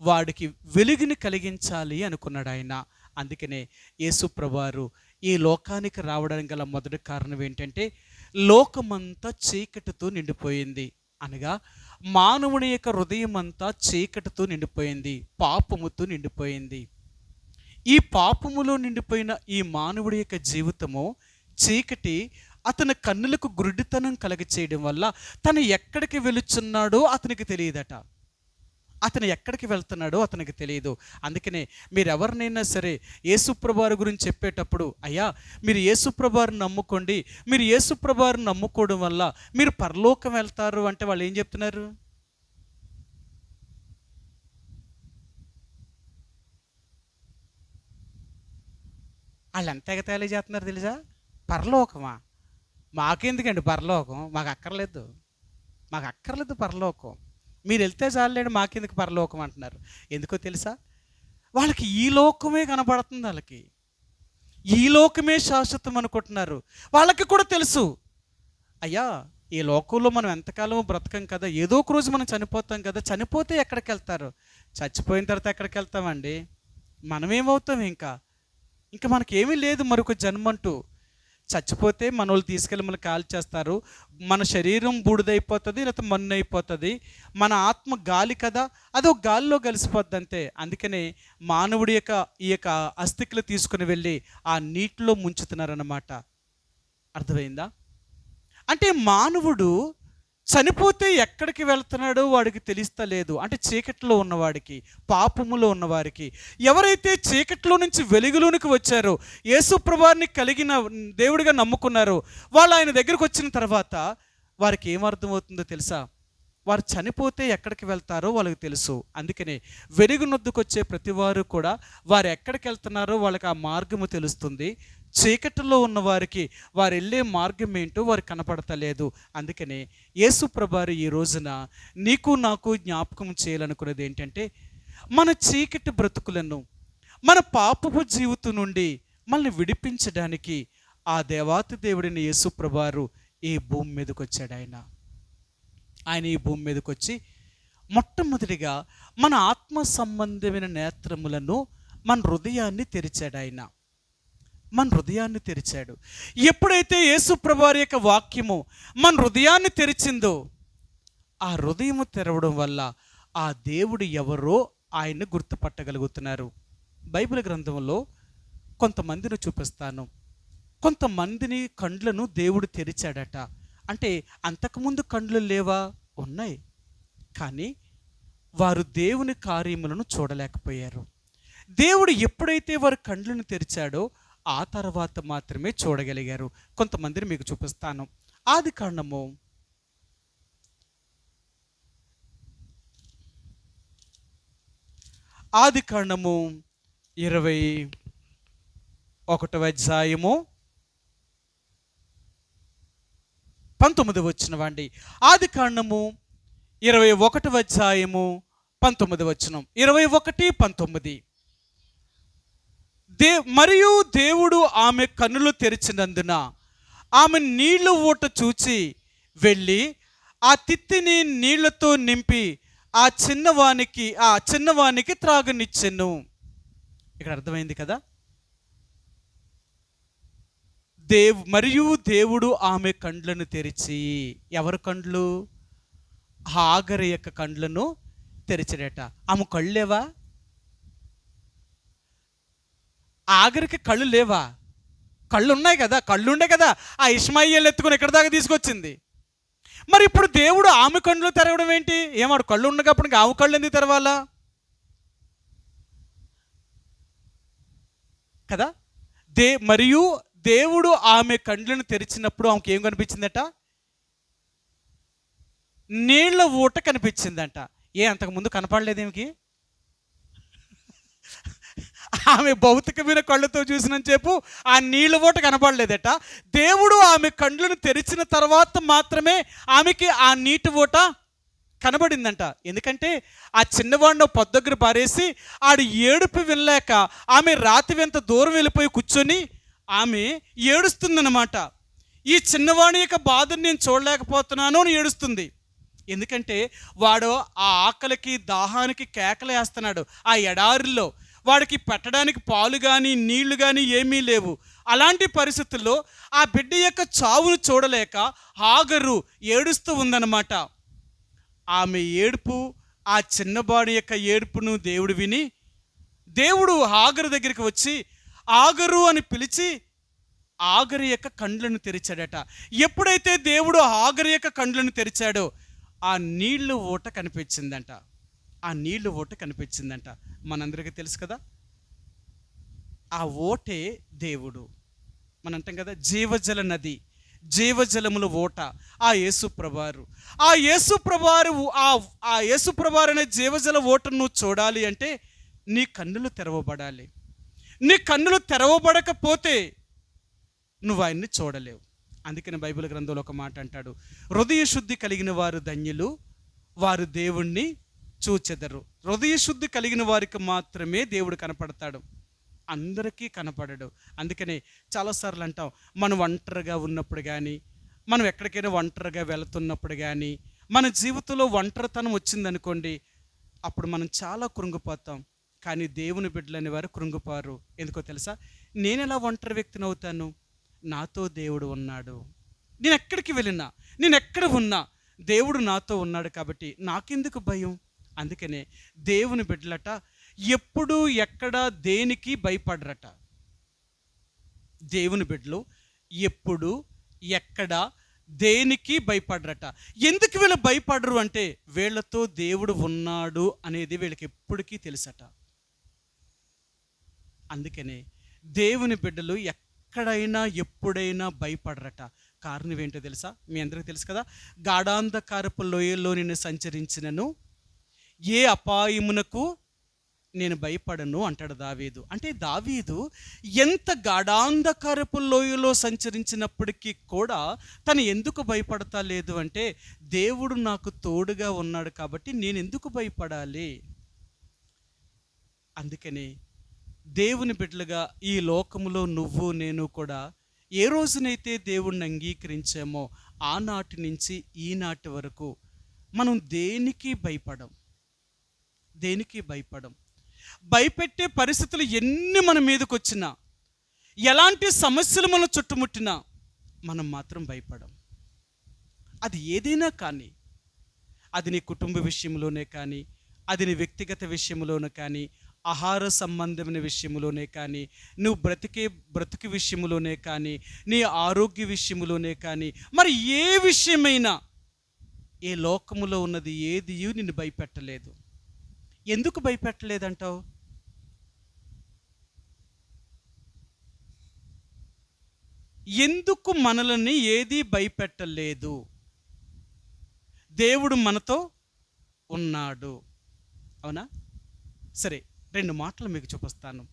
వాడికి వెలుగుని కలిగించాలి అనుకున్నాడు ఆయన. అందుకనే యేసుప్రభువారు ఈ లోకానికి రావడానికి గల మొదటి కారణం ఏంటంటే లోకమంతా చీకటితో నిండిపోయింది. అనగా మానవుని యొక్క హృదయం అంతా చీకటితో నిండిపోయింది, పాపముతో నిండిపోయింది. ఈ పాపములో నిండిపోయిన ఈ మానవుడి యొక్క జీవితము చీకటి అతని కన్నులకు గురుడితనం కలగచేయడం వల్ల తను ఎక్కడికి వెళుచున్నాడో అతనికి తెలియదట. అతను ఎక్కడికి వెళ్తున్నాడో అతనికి తెలియదు. అందుకనే మీరు ఎవరినైనా సరే యేసుప్రభువారి గురించి చెప్పేటప్పుడు, అయ్యా మీరు యేసుప్రభువారిని నమ్ముకోండి, మీరు యేసుప్రభువారిని నమ్ముకోవడం వల్ల మీరు పరలోకం వెళ్తారు అంటే వాళ్ళు ఏం చెప్తున్నారు? వాళ్ళు ఎంత ఎగతాళి చేస్తున్నారు తెలుసా? పరలోకమా? మాకెందుకండి పరలోకం, మాకు అక్కర్లేదు పరలోకం, మీరు వెళ్తే చాలండి, మాకెందుకు పరలోకం అంటున్నారు. ఎందుకో తెలుసా? వాళ్ళకి ఈ లోకమే కనబడుతుంది, వాళ్ళకి ఈ లోకమే శాశ్వతం అనుకుంటున్నారు. వాళ్ళకి కూడా తెలుసు, అయ్యా ఈ లోకంలో మనం ఎంతకాలం బ్రతకం కదా, ఏదో ఒక రోజు మనం చనిపోతాం కదా, చనిపోతే ఎక్కడికి వెళ్తారు? చచ్చిపోయిన తర్వాత ఎక్కడికి వెళ్తామండి? మనమేమవుతాం? ఇంకా మనకేమీ లేదు మరొక జన్మంటూ. చచ్చిపోతే మనోళ్ళు తీసుకెళ్ళి మనల్ని కాల్చేస్తారు, మన శరీరం బూడిదైపోతుంది, లేకపోతే మన్ను అయిపోతుంది, మన ఆత్మ గాలి కదా, అది ఒక గాలిలో కలిసిపోద్ది అంతే. అందుకనే మానవుడి ఈ యొక్క అస్థికలు తీసుకుని వెళ్ళి ఆ నీటిలో ముంచుతున్నారన్నమాట. అర్థమైందా? అంటే మానవుడు చనిపోతే ఎక్కడికి వెళ్తున్నాడో వాడికి తెలుస్తలేదు. అంటే చీకట్లో ఉన్నవాడికి, పాపములో ఉన్నవారికి, ఎవరైతే చీకట్లో నుంచి వెలుగులోనికి వచ్చారో, యేసుప్రభువారిని కలిగిన దేవుడిగా నమ్ముకున్నారో, వాళ్ళు ఆయన దగ్గరకు వచ్చిన తర్వాత వారికి ఏమర్థమవుతుందో తెలుసా? వారు చనిపోతే ఎక్కడికి వెళ్తారో వాళ్ళకి తెలుసు. అందుకనే వెలుగునొద్దకొచ్చే ప్రతివారు కూడా వారు ఎక్కడికి వెళ్తున్నారో వాళ్ళకి ఆ మార్గము తెలుస్తుంది. చీకటిలో ఉన్న వారికి వారు వెళ్ళే మార్గం ఏంటో వారు కనపడతలేదు. అందుకనే యేసు ప్రభువారు ఈ రోజున నీకు నాకు జ్ఞాపకం చేయాలనుకున్నది ఏంటంటే, మన చీకటి బ్రతుకులను, మన పాపపు జీవితం నుండి మనల్ని విడిపించడానికి ఆ దేవాతి దేవుడిని యేసు ప్రభువారు ఈ భూమి మీదకి వచ్చాడు. ఆయన ఈ భూమి మీదకి వచ్చి మొట్టమొదటిగా మన ఆత్మ సంబంధమైన నేత్రములను, మన హృదయాన్ని తెరిచాడు. మన హృదయాన్ని తెరిచాడు. ఎప్పుడైతే యేసు ప్రభువారి యొక్క వాక్యము మన హృదయాన్ని తెరిచిందో, ఆ హృదయము తెరవడం వల్ల ఆ దేవుడు ఎవరో ఆయన్ని గుర్తుపట్టగలుగుతున్నారు. బైబిల్ గ్రంథంలో కొంతమందిని చూపిస్తాను. కొంతమందిని కండ్లను దేవుడు తెరిచాడట. అంటే అంతకుముందు కండ్లు లేవా? ఉన్నాయి. కానీ వారు దేవుని కార్యములను చూడలేకపోయారు. దేవుడు ఎప్పుడైతే వారి కండ్లను తెరిచాడో ఆ తర్వాత మాత్రమే చూడగలిగారు. కొంతమందిని మీకు చూపిస్తాను. ఆదికాండము 21వ అధ్యాయము 19వ వచనం అండి. ఆదికాండము 21వ అధ్యాయము 19వ వచనం. 21:19. మరియు దేవుడు ఆమె కన్నులు తెరిచినందున ఆమె నీళ్లు ఊట చూచి వెళ్ళి ఆ తిత్తిని నీళ్లతో నింపి ఆ చిన్నవానికి త్రాగనిచ్చెను. ఇక్కడ అర్థమైంది కదా. మరియు దేవుడు ఆమె కండ్లను తెరిచి, ఎవరి కండ్లు? హాగరు యొక్క కండ్లను తెరిచాడట. ఆమె కళ్ళు లేవా? ఆగరికి కళ్ళు లేవా? కళ్ళు ఉన్నాయి కదా. కళ్ళు ఉండే కదా ఆ ఇష్మాయిల్ ఎత్తుకుని ఎక్కడి దాకా తీసుకొచ్చింది. మరి ఇప్పుడు దేవుడు ఆమె కళ్ళు తెరవడం ఏంటి? ఏమాడు కళ్ళు ఉండకప్పుడు ఆమె కళ్ళు ఎందుకు తెరవాలా కదా? మరియు దేవుడు ఆమె కండ్లను తెరిచినప్పుడు ఆమెకి ఏం కనిపించిందట? నీళ్ల ఊట కనిపించిందంట. అంతకుముందు కనపడలేదు ఏమికి? ఆమె భౌతికమైన కళ్ళతో చూసినని చెప్పు ఆ నీళ్ళ ఊట కనపడలేదట. దేవుడు ఆమె కండ్లను తెరిచిన తర్వాత మాత్రమే ఆమెకి ఆ నీటి ఊట కనబడిందంట. ఎందుకంటే ఆ చిన్నవాడిని పొద్దు దగ్గర పారేసి ఆడు ఏడుపు వెళ్ళాక ఆమె రాత్రి ఎంత దూరం వెళ్ళిపోయి కూర్చొని ఆమె ఏడుస్తుందన్నమాట. ఈ చిన్నవాడి యొక్క బాధను నేను చూడలేకపోతున్నాను అని ఏడుస్తుంది. ఎందుకంటే వాడు ఆ ఆకలికి దాహానికి కేకలేస్తున్నాడు. ఆ ఎడారిలో వాడికి పెట్టడానికి పాలు కానీ నీళ్లు కానీ ఏమీ లేవు. అలాంటి పరిస్థితుల్లో ఆ బిడ్డ యొక్క చావును చూడలేక హాగరు ఏడుస్తూ ఉందన్నమాట. ఆమె ఏడుపు, ఆ చిన్నబాడి యొక్క ఏడుపును దేవుడు విని దేవుడు హాగరు దగ్గరికి వచ్చి ఆగరు అని పిలిచి ఆగరు యొక్క కండ్లను తెరిచాడట. ఎప్పుడైతే దేవుడు ఆగరు యొక్క కండ్లను తెరిచాడో ఆ నీళ్లు ఊట కనిపించిందంట. ఆ నీళ్లు ఊట కనిపించిందంట. మనందరికీ తెలుసు కదా, ఆ ఓటే దేవుడు. మనం అంటాం కదా జీవజల నది, జీవజలముల ఓట ఆ యేసుప్రభువారు. ఆ యేసుప్రభువారు అనే జీవజల ఓటను నువ్వు చూడాలి అంటే నీ కన్నులు తెరవబడాలి. నీ కన్నులు తెరవబడకపోతే నువ్వు ఆయన్ని చూడలేవు. అందుకని బైబిల్ గ్రంథంలో ఒక మాట అంటాడు, హృదయ శుద్ధి కలిగిన వారు ధన్యులు, వారు దేవుణ్ణి చూచెదరు. హృదయ శుద్ధి కలిగిన వారికి మాత్రమే దేవుడు కనపడతాడు, అందరికీ కనపడడు. అందుకనే చాలాసార్లు అంటాం, మనం ఒంటరిగా ఉన్నప్పుడు కానీ, మనం ఎక్కడికైనా ఒంటరిగా వెళుతున్నప్పుడు కానీ, మన జీవితంలో ఒంటరితనం వచ్చిందనుకోండి, అప్పుడు మనం చాలా కృంగిపోతాం. కానీ దేవుని బిడ్డలని వారు కృంగిపోరు. ఎందుకో తెలుసా? నేను ఎలా ఒంటరి వ్యక్తిని అవుతాను? నాతో దేవుడు ఉన్నాడు. నేను ఎక్కడికి వెళ్ళినా, నేను ఎక్కడ ఉన్నా దేవుడు నాతో ఉన్నాడు కాబట్టి నాకెందుకు భయం? అందుకనే దేవుని బిడ్డలట ఎప్పుడు ఎక్కడ దేనికి భయపడరట. దేవుని బిడ్డలు ఎప్పుడు ఎక్కడ దేనికి భయపడరట. ఎందుకు వీళ్ళు భయపడరు అంటే వీళ్ళతో దేవుడు ఉన్నాడు అనేది వీళ్ళకి ఎప్పటికీ తెలుసట. అందుకనే దేవుని బిడ్డలు ఎక్కడైనా ఎప్పుడైనా భయపడరట. కారణం ఏంటో తెలుసా? మీ అందరికీ తెలుసు కదా. గాఢాంధకారపు లోయల్లో నేను సంచరించినను ఏ అపాయమునకు నేను భయపడను అంటాడు దావీదు. అంటే దావీదు ఎంత గాఢాంధకారపు లోయలో సంచరించినప్పటికీ కూడా తను ఎందుకు భయపడతా లేదు అంటే, దేవుడు నాకు తోడుగా ఉన్నాడు కాబట్టి నేను ఎందుకు భయపడాలి. అందుకని దేవుని బిడ్డలుగా ఈ లోకములో నువ్వు నేను కూడా ఏ రోజునైతే దేవుణ్ణి అంగీకరించామో ఆనాటి నుంచి ఈనాటి వరకు మనం దేనికి భయపడం. భయపెట్టే పరిస్థితులు ఎన్ని మన మీదకి వచ్చినా, ఎలాంటి సమస్యలు మనం చుట్టుముట్టినా మనం మాత్రం భయపడం. అది ఏదైనా కానీ, అది నీ కుటుంబ విషయంలోనే కానీ, అది నీ వ్యక్తిగత విషయంలోనే కానీ, ఆహార సంబంధమైన విషయంలోనే కానీ, నువ్వు బ్రతుకు విషయంలోనే కానీ, నీ ఆరోగ్య విషయంలోనే కానీ, మరి ఏ విషయమైనా, ఏ లోకములో ఉన్నది ఏది నిన్ను భయపెట్టలేదు. ఎందుకు భయపెట్టలేదంటావు? ఎందుకు మనల్ని ఏది భయపెట్టలేదు? దేవుడు మనతో ఉన్నాడు, అవునా? సరే, 2 మాటలు మీకు చూపిస్తాను.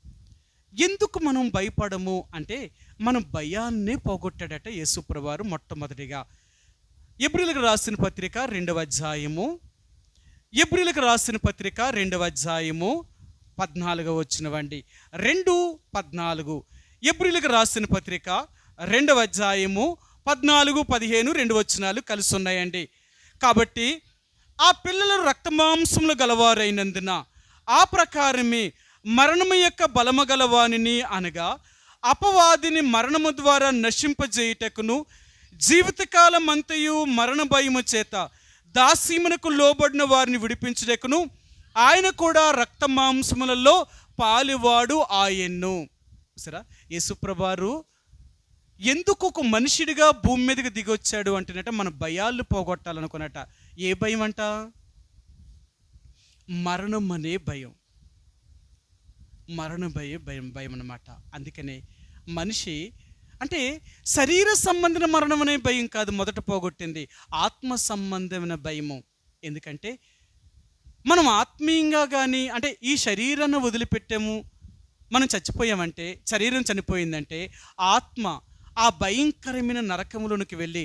ఎందుకు మనం భయపడము అంటే, మనం భయాన్ని పోగొట్టాడట యేసుప్రభువారు. మొట్టమొదటిగా ఎబ్రీయులకు రాసిన పత్రిక 2వ అధ్యాయము, 2వ అధ్యాయము 14వ వచనమండి. 2:14. ఎబ్రీయులకు రాసిన పత్రిక 2వ అధ్యాయము 14, 15 2 వచనాలు కలిసి ఉన్నాయండి. కాబట్టి ఆ పిల్లలు రక్తమాంసములు గలవారైనందున ఆ ప్రకారమే మరణము యొక్క బలము గలవానిని, అనగా అపవాదిని మరణము ద్వారా నశింపజేయుటకును, జీవితకాలం అంతయు మరణ భయము చేత దాస్యమునకు లోబడిన వారిని విడిపించుటకును ఆయన కూడా రక్త మాంసములలో పాలువాడు ఆయన్ను. సరే, యేసుప్రభువారు ఎందుకు ఒక మనుషుడిగా భూమి మీదకి దిగొచ్చాడు అంటేనట, మన భయాలు పోగొట్టాలనుకున్నట. ఏ భయం అంట? మరణం అనే భయం. భయం అన్నమాట. అందుకనే మనిషి అంటే శరీర సంబంధమైన మరణం అనే భయం కాదు మొదట పోగొట్టింది, ఆత్మ సంబంధమైన భయము. ఎందుకంటే మనం ఆత్మీయంగా కానీ, అంటే ఈ శరీరాన్ని వదిలిపెట్టాము, మనం చచ్చిపోయామంటే, శరీరం చనిపోయిందంటే ఆత్మ ఆ భయంకరమైన నరకములోనికి వెళ్ళి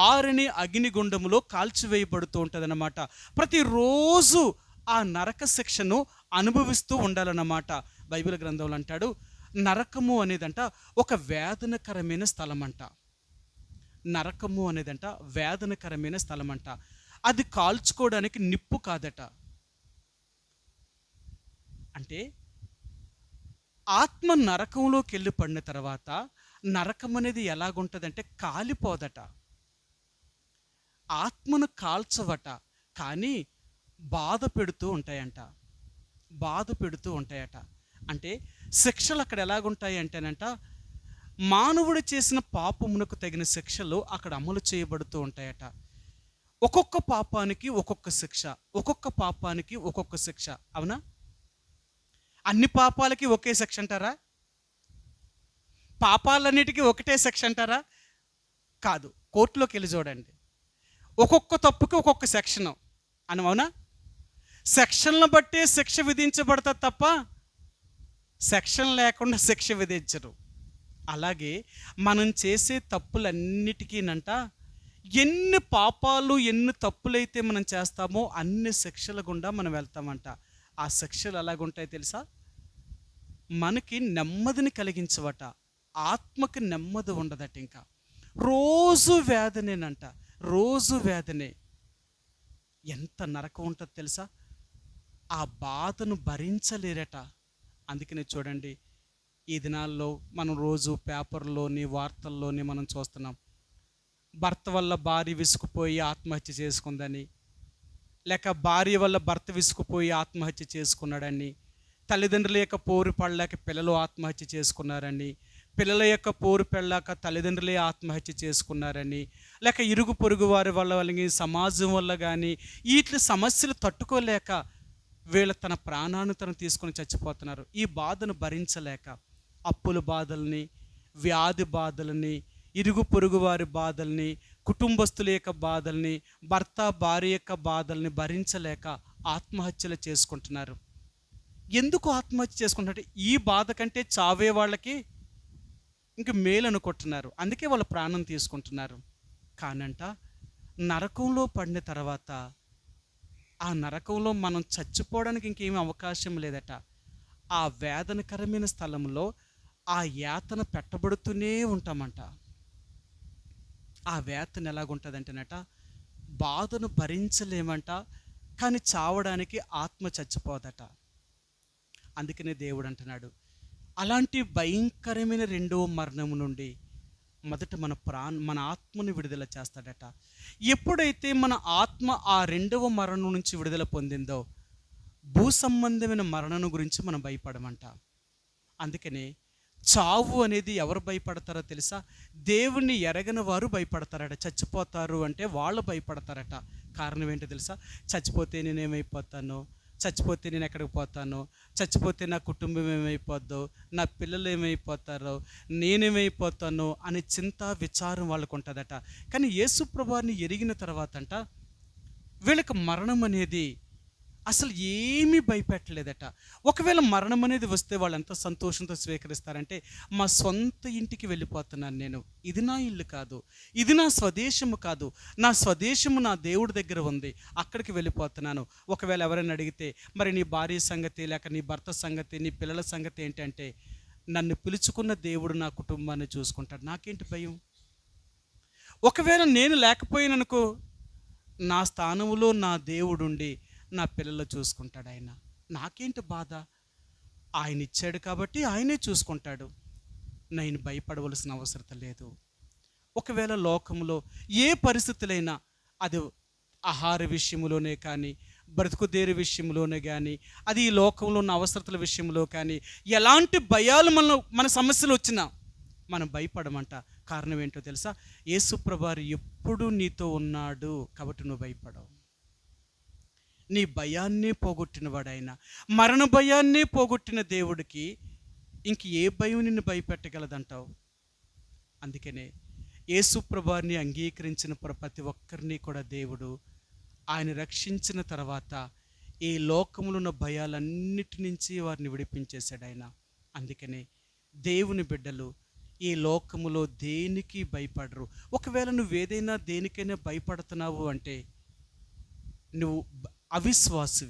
ఆరని అగ్నిగుండములో కాల్చివేయబడుతూ ఉంటుందన్నమాట. ప్రతిరోజు ఆ నరక శిక్షను అనుభవిస్తూ ఉండాలన్నమాట. బైబిల్ గ్రంథంలో అంటాడు, నరకము అనేదంట ఒక వేదనకరమైన స్థలం అంట. నరకము అనేదంట వేదనకరమైన స్థలం అంట. అది కాల్చుకోవడానికి నిప్పు కాదట. అంటే ఆత్మ నరకంలోకి వెళ్ళి పడిన తర్వాత నరకం అనేది ఎలాగుంటుందంటే కాలిపోదట. ఆత్మను కాల్చవట, కానీ బాధ పెడుతూ ఉంటాయట. అంటే శిక్షలు అక్కడ ఎలాగుంటాయి అంటేనంట, మానవుడు చేసిన పాపమునకు తగిన శిక్షలు అక్కడ అమలు చేయబడుతూ ఉంటాయట. ఒక్కొక్క పాపానికి ఒక్కొక్క శిక్ష, ఒక్కొక్క పాపానికి ఒక్కొక్క శిక్ష. అవునా? అన్ని పాపాలకి ఒకే శిక్ష అంటారా? పాపాలన్నిటికీ ఒకటే శిక్ష అంటారా? కాదు. కోర్టులోకి వెళ్ళి చూడండి, ఒక్కొక్క తప్పుకి ఒక్కొక్క సెక్షన్ అని. అవునా? సెక్షన్లను బట్టి శిక్ష విధించబడతాది తప్ప సెక్షన్ లేకుండా శిక్ష విధించరు. అలాగే మనం చేసే తప్పులన్నిటికీనంట, ఎన్ని పాపాలు ఎన్ని తప్పులైతే మనం చేస్తామో అన్ని శిక్షల గుండా మనం వెళ్తామంట. ఆ శిక్షలు ఎలాగుంటాయి తెలుసా? మనకి నెమ్మదిని కలిగించవట, ఆత్మకి నెమ్మది ఉండదట. ఇంకా రోజు వేదనేనంట, రోజు వేదనే. ఎంత నరకం ఉంటుంది తెలుసా? ఆ బాధను భరించలేరట. అందుకనే చూడండి, ఈ దినాల్లో మనం రోజు పేపర్లోని వార్తల్లోని మనం చూస్తున్నాం, భర్త వల్ల భార్య విసుకుపోయి ఆత్మహత్య చేసుకుందని, లేక భార్య వల్ల భర్త విసుకుపోయి ఆత్మహత్య చేసుకున్నాడని, తల్లిదండ్రుల యొక్క పోరు పడలేక పిల్లలు ఆత్మహత్య చేసుకున్నారని, పిల్లల యొక్క పోరు పెళ్ళాక తల్లిదండ్రులే ఆత్మహత్య చేసుకున్నారని, లేక ఇరుగు పొరుగు వారి వల్ల వాళ్ళకి సమాజం వల్ల కానీ వీటి సమస్యలు తట్టుకోలేక వీళ్ళ తన ప్రాణాన్ని తను తీసుకొని చచ్చిపోతున్నారు. ఈ బాధను భరించలేక అప్పుల బాధల్ని, వ్యాధి బాధలని, ఇరుగు పొరుగు వారి బాధల్ని, కుటుంబస్తుల యొక్క బాధల్ని, భర్త భార్య యొక్క బాధల్ని భరించలేక ఆత్మహత్యలు చేసుకుంటున్నారు. ఎందుకు ఆత్మహత్య చేసుకుంటున్నారు? ఈ బాధ కంటే చావే వాళ్ళకి ఇంక మేలు అనుకుంటున్నారు, అందుకే వాళ్ళ ప్రాణం తీసుకుంటున్నారు. కానంట నరకంలో పడిన తర్వాత ఆ నరకంలో మనం చచ్చిపోవడానికి ఇంకేమీ అవకాశం లేదట. ఆ వేదనకరమైన స్థలంలో ఆ యాతన పెట్టబడుతూనే ఉంటామంట. ఆ వేతన ఎలాగుంటుందంటేనట, బాధను భరించలేమంట, కానీ చావడానికి ఆత్మ చచ్చిపోదట. అందుకనే దేవుడు అంటున్నాడు, అలాంటి భయంకరమైన రెండవ మరణం నుండి మొదట మన ఆత్మను విడుదల చేస్తాడట. ఎప్పుడైతే మన ఆత్మ ఆ రెండవ మరణం నుంచి విడుదల పొందిందో, భూ సంబంధమైన మరణం గురించి మనం భయపడమంట. అందుకనే చావు అనేది ఎవరు భయపడతారో తెలుసా? దేవుణ్ణి ఎరగని వారు భయపడతారట. చచ్చిపోతారు అంటే వాళ్ళు భయపడతారట. కారణం ఏంటో తెలుసా? చచ్చిపోతే నేనేమైపోతాను, చచ్చిపోతే నేను ఎక్కడికి పోతాను, చచ్చిపోతే నా కుటుంబం ఏమైపోద్దో, నా పిల్లలు ఏమైపోతారో, నేనేమైపోతానో అనే చింత విచారం వాళ్ళకు ఉంటుందట. కానీ యేసు ప్రభువుని ఎరిగిన తర్వాత అంట వీళ్ళకి మరణం అనేది అసలు ఏమీ భయపెట్టలేదట. ఒకవేళ మరణం అనేది వస్తే వాళ్ళు ఎంత సంతోషంతో స్వీకరిస్తారంటే, మా సొంత ఇంటికి వెళ్ళిపోతున్నాను నేను, ఇది నా ఇల్లు కాదు, ఇది నా స్వదేశము కాదు, నా స్వదేశము నా దేవుడి దగ్గర ఉంది, అక్కడికి వెళ్ళిపోతున్నాను. ఒకవేళ ఎవరైనా అడిగితే, మరి నీ భార్య సంగతి, లేక నీ భర్త సంగతి, నీ పిల్లల సంగతి ఏంటంటే, నన్ను పిలుచుకున్న దేవుడు నా కుటుంబాన్ని చూసుకుంటాడు, నాకేంటి భయం? ఒకవేళ నేను లేకపోయాననుకో, నా స్థానంలో నా దేవుడుండి నా పిల్లలు చూసుకుంటాడు, ఆయన, నాకేంటి బాధ? ఆయన ఇచ్చాడు కాబట్టి ఆయనే చూసుకుంటాడు, నేను భయపడవలసిన అవసరం లేదు. ఒకవేళ లోకంలో ఏ పరిస్థితులైనా, అది ఆహార విషయంలోనే కానీ, బ్రతుకుదేరు విషయంలోనే కానీ, అది ఈ లోకంలో ఉన్న అవసరతల విషయంలో కానీ, ఎలాంటి భయాలు మన సమస్యలు వచ్చినా మనం భయపడమంట. కారణం ఏంటో తెలుసా? యేసు ప్రభువు ఎప్పుడు నీతో ఉన్నాడు కాబట్టి నువ్వు భయపడవు. నీ భయాన్ని పోగొట్టినవాడు ఆయన. మరణ భయాన్ని పోగొట్టిన దేవుడికి ఇంక ఏ భయం నిన్ను భయపెట్టగలదంటావు? అందుకనే యేసు ప్రభువుని అంగీకరించిన ప్రతి ఒక్కరిని కూడా దేవుడు ఆయన రక్షించిన తర్వాత ఈ లోకములో ఉన్న భయాలన్నిటి నుంచి వారిని విడిపించేశాడు ఆయన. అందుకనే దేవుని బిడ్డలు ఈ లోకములో దేనికి భయపడరు. ఒకవేళ నువ్వేదైనా దేనికైనా భయపడుతున్నావు అంటే నువ్వు అవిశ్వాసు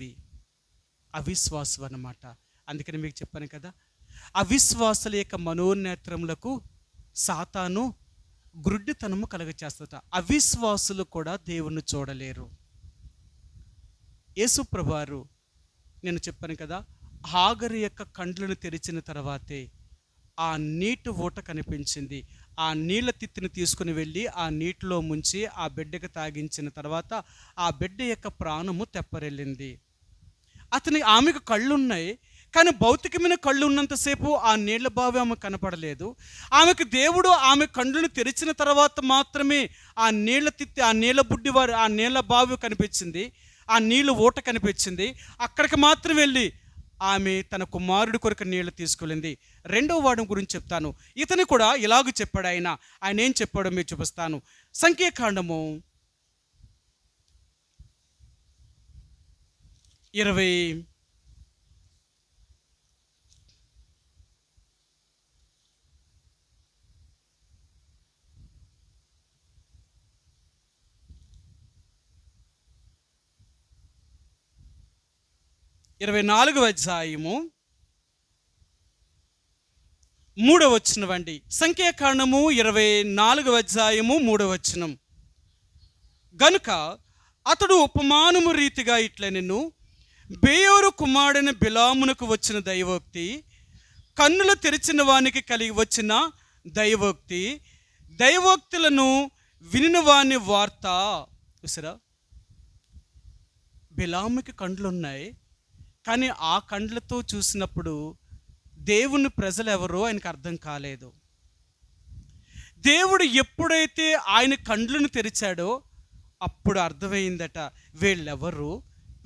అన్నమాట. అందుకని మీకు చెప్పాను కదా, అవిశ్వాసుల యొక్క మనోనేత్రములకు సాతాను గుడ్డితనము కలుగచేస్తట. అవిశ్వాసులు కూడా దేవుణ్ణి చూడలేరు. యేసు ప్రభువారు, నేను చెప్పాను కదా, హాగరు యొక్క కండ్లను తెరిచిన తర్వాతే ఆ నీటి ఊట కనిపించింది. ఆ నీళ్ళ తిత్తిని తీసుకుని వెళ్ళి ఆ నీటిలో ముంచి ఆ బిడ్డకు తాగించిన తర్వాత ఆ బిడ్డ యొక్క ప్రాణము తెప్పరెళ్ళింది. ఆమెకు కళ్ళున్నాయి, కానీ భౌతికమైన కళ్ళు ఉన్నంతసేపు ఆ నీళ్ల బావి ఆమె కనపడలేదు. ఆమెకు దేవుడు ఆమె కళ్ళను తెరిచిన తర్వాత మాత్రమే ఆ నీళ్ల తిత్తి, ఆ నీళ్ల బుడ్డి వారు, ఆ నీళ్ల బావి కనిపించింది, ఆ నీళ్ళు ఊట కనిపించింది. అక్కడికి మాత్రం వెళ్ళి ఆమె తన కుమారుడి కొరకు నీళ్లు తీసుకెళ్ళింది. రెండవ వాడి గురించి చెప్తాను. ఇతను కూడా ఇలాగ చెప్పాడు. ఆయన ఏం చెప్పాడో మీరు చూపిస్తాను. సంఖ్యాకాండము 24వ అధ్యాయము 3వ వచనం అండి. సంఖ్యాకాండము 24వ అధ్యాయము 3వ వచనం. గనుక అతడు ఉపమానము రీతిగా ఇట్లనెను, బేయోరు కుమారుడైన బిలామునకు వచ్చిన దైవోక్తి, కన్నులు తెరిచిన వానికి కలిగి వచ్చిన దైవోక్తి, దైవోక్తులను వినిన వాని వార్త. చూసారా, బిలాముకి కండ్లున్నాయి, కానీ ఆ కండ్లతో చూసినప్పుడు దేవుని ప్రజలు ఎవరో ఆయనకు అర్థం కాలేదు. దేవుడు ఎప్పుడైతే ఆయన కండ్లను తెరిచాడో అప్పుడు అర్థమైందట, వీళ్ళెవరు,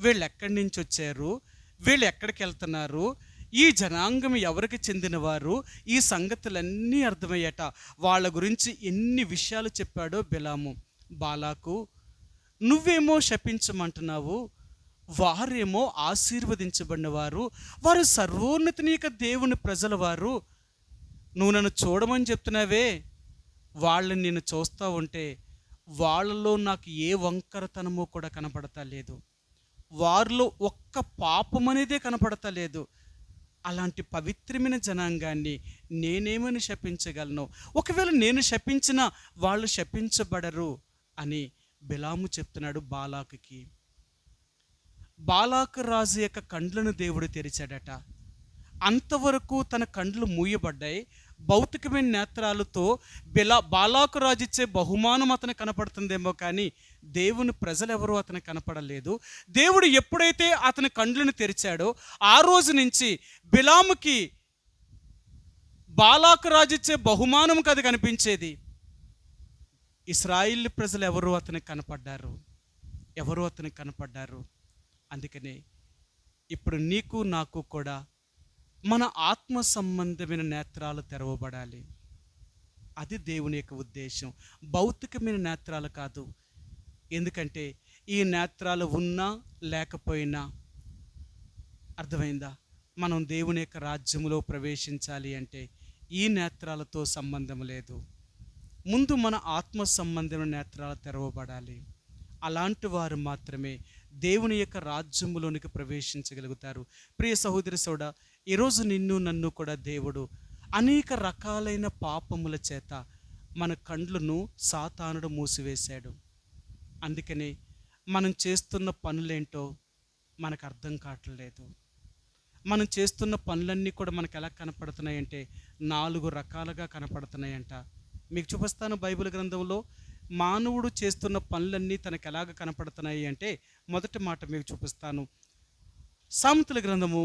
వీళ్ళు ఎక్కడి నుంచి వచ్చారు, వీళ్ళు ఎక్కడికి వెళ్తున్నారు, ఈ జనాంగం ఎవరికి చెందినవారు, ఈ సంగతులన్నీ అర్థమయ్యాట. వాళ్ళ గురించి ఎన్ని విషయాలు చెప్పాడో బిలాము. బాలాకు, నువ్వేమో శపించమంటున్నావు, వారేమో ఆశీర్వదించబడిన వారు, వారు సర్వోన్నతిని యొక్క దేవుని ప్రజల వారు. నువ్వు నన్ను చూడమని చెప్తున్నావే, వాళ్ళని నేను చూస్తూ ఉంటే వాళ్ళలో నాకు ఏ వంకరతనమో కూడా కనపడతా లేదు, వారిలో ఒక్క పాపం అనేదే కనపడతా లేదు. అలాంటి పవిత్రమైన జనాంగాన్ని నేనేమని శపించగలను? ఒకవేళ నేను శపించినా వాళ్ళు శపించబడరు అని బిలాము చెప్తున్నాడు బాలాకుకి. బాలాకు రాజు యొక్క కండ్లను దేవుడు తెరిచాడట. అంతవరకు తన కండ్లు మూయబడ్డాయి. భౌతికమైన నేత్రాలతో బాలాకు రాజు ఇచ్చే బహుమానం అతను కనపడుతుందేమో, కానీ దేవుని ప్రజలు ఎవరూ అతను కనపడలేదు. దేవుడు ఎప్పుడైతే అతని కండ్లను తెరిచాడో ఆ రోజు నుంచి బిలాముకి బాలాకు రాజు ఇచ్చే బహుమానం అది కనిపించేది. ఇశ్రాయేలు ప్రజలు ఎవరు అతనికి కనపడ్డారు. అందుకనే ఇప్పుడు నీకు నాకు కూడా మన ఆత్మ సంబంధమైన నేత్రాలు తెరవబడాలి. అది దేవుని యొక్క ఉద్దేశం, భౌతికమైన నేత్రాలు కాదు. ఎందుకంటే ఈ నేత్రాలు ఉన్నా లేకపోయినా, అర్థమైందా, మనం దేవుని యొక్క రాజ్యంలో ప్రవేశించాలి అంటే ఈ నేత్రాలతో సంబంధం లేదు. ముందు మన ఆత్మ సంబంధమైన నేత్రాలు తెరవబడాలి. అలాంటి వారు మాత్రమే దేవుని యొక్క రాజ్యములోనికి ప్రవేశించగలుగుతారు. ప్రియ సహోదరి సోడా, ఈరోజు నిన్ను నన్ను కూడా దేవుడు అనేక రకాలైన పాపముల చేత మన కండ్లను సాతానుడు మూసివేశాడు. అందుకని మనం చేస్తున్న పనులేంటో మనకు అర్థం కావట్లేదు. మనం చేస్తున్న పనులన్నీ కూడా మనకు ఎలా కనపడుతున్నాయంటే 4 రకాలుగా కనపడుతున్నాయంట. మీకు చూపిస్తాను బైబిల్ గ్రంథంలో మానవుడు చేస్తున్న పనులన్నీ తనకు ఎలాగ కనపడుతున్నాయి అంటే, మొదటి మాట మీకు చూపిస్తాను. సామెతల గ్రంథము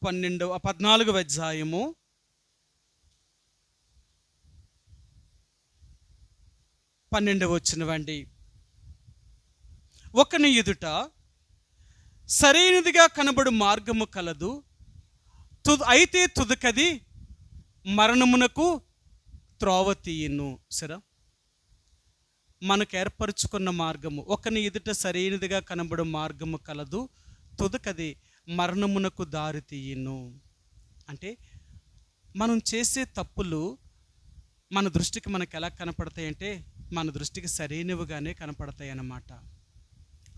14వ అధ్యాయము 12వ వచనమండి. ఒకని ఎదుట సరైనదిగా కనబడు మార్గము కలదు, అయితే తుదకది మరణమునకు త్రోవ తీయును. సరే, మనకు ఏర్పరచుకున్న మార్గము, ఒకని ఎదుట సరైనదిగా కనబడు మార్గము కలదు, తుదకది మరణమునకు దారి తీయును. అంటే మనం చేసే తప్పులు మన దృష్టికి మనకు ఎలా కనపడతాయంటే, మన దృష్టికి సరైనవిగానే కనపడతాయి అన్నమాట.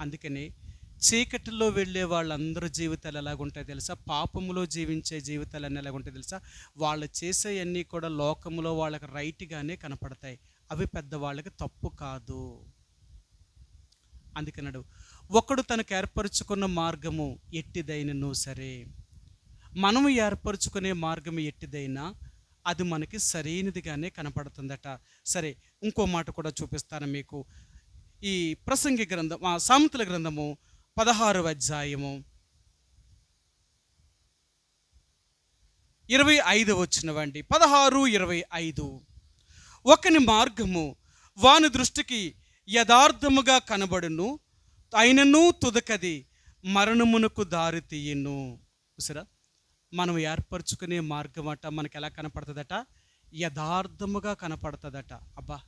అందుకని చీకటిలో వెళ్ళే వాళ్ళందరూ జీవితాలు ఎలాగుంటాయి తెలుసా? పాపములో జీవించే జీవితాలన్నీ ఎలాగుంటాయి తెలుసా? వాళ్ళు చేసేవన్నీ కూడా లోకములో వాళ్ళకి రైట్గానే కనపడతాయి, అవి పెద్దవాళ్ళకి తప్పు కాదు. అందుకన్నాడు, ఒకడు తనకు ఏర్పరచుకున్న మార్గము ఎట్టిదైనను సరే, మనము ఏర్పరచుకునే మార్గము ఎట్టిదైనా అది మనకి సరైనదిగానే కనపడుతుందట. సరే, ఇంకో మాట కూడా చూపిస్తాను మీకు. ఈ ప్రసంగి గ్రంథం, సామెతల గ్రంథము 16వ అధ్యాయము 25వ వచనమండి. 16:25. ఒకని మార్గము వాని దృష్టికి యథార్థముగా కనబడును, అయినను తుదకది మరణమునకు దారి తీయును. సరే, మనం ఏర్పరచుకునే మార్గం అట మనకు ఎలా కనపడుతుందట? యథార్థముగా కనపడుతుందట. అబ్బా,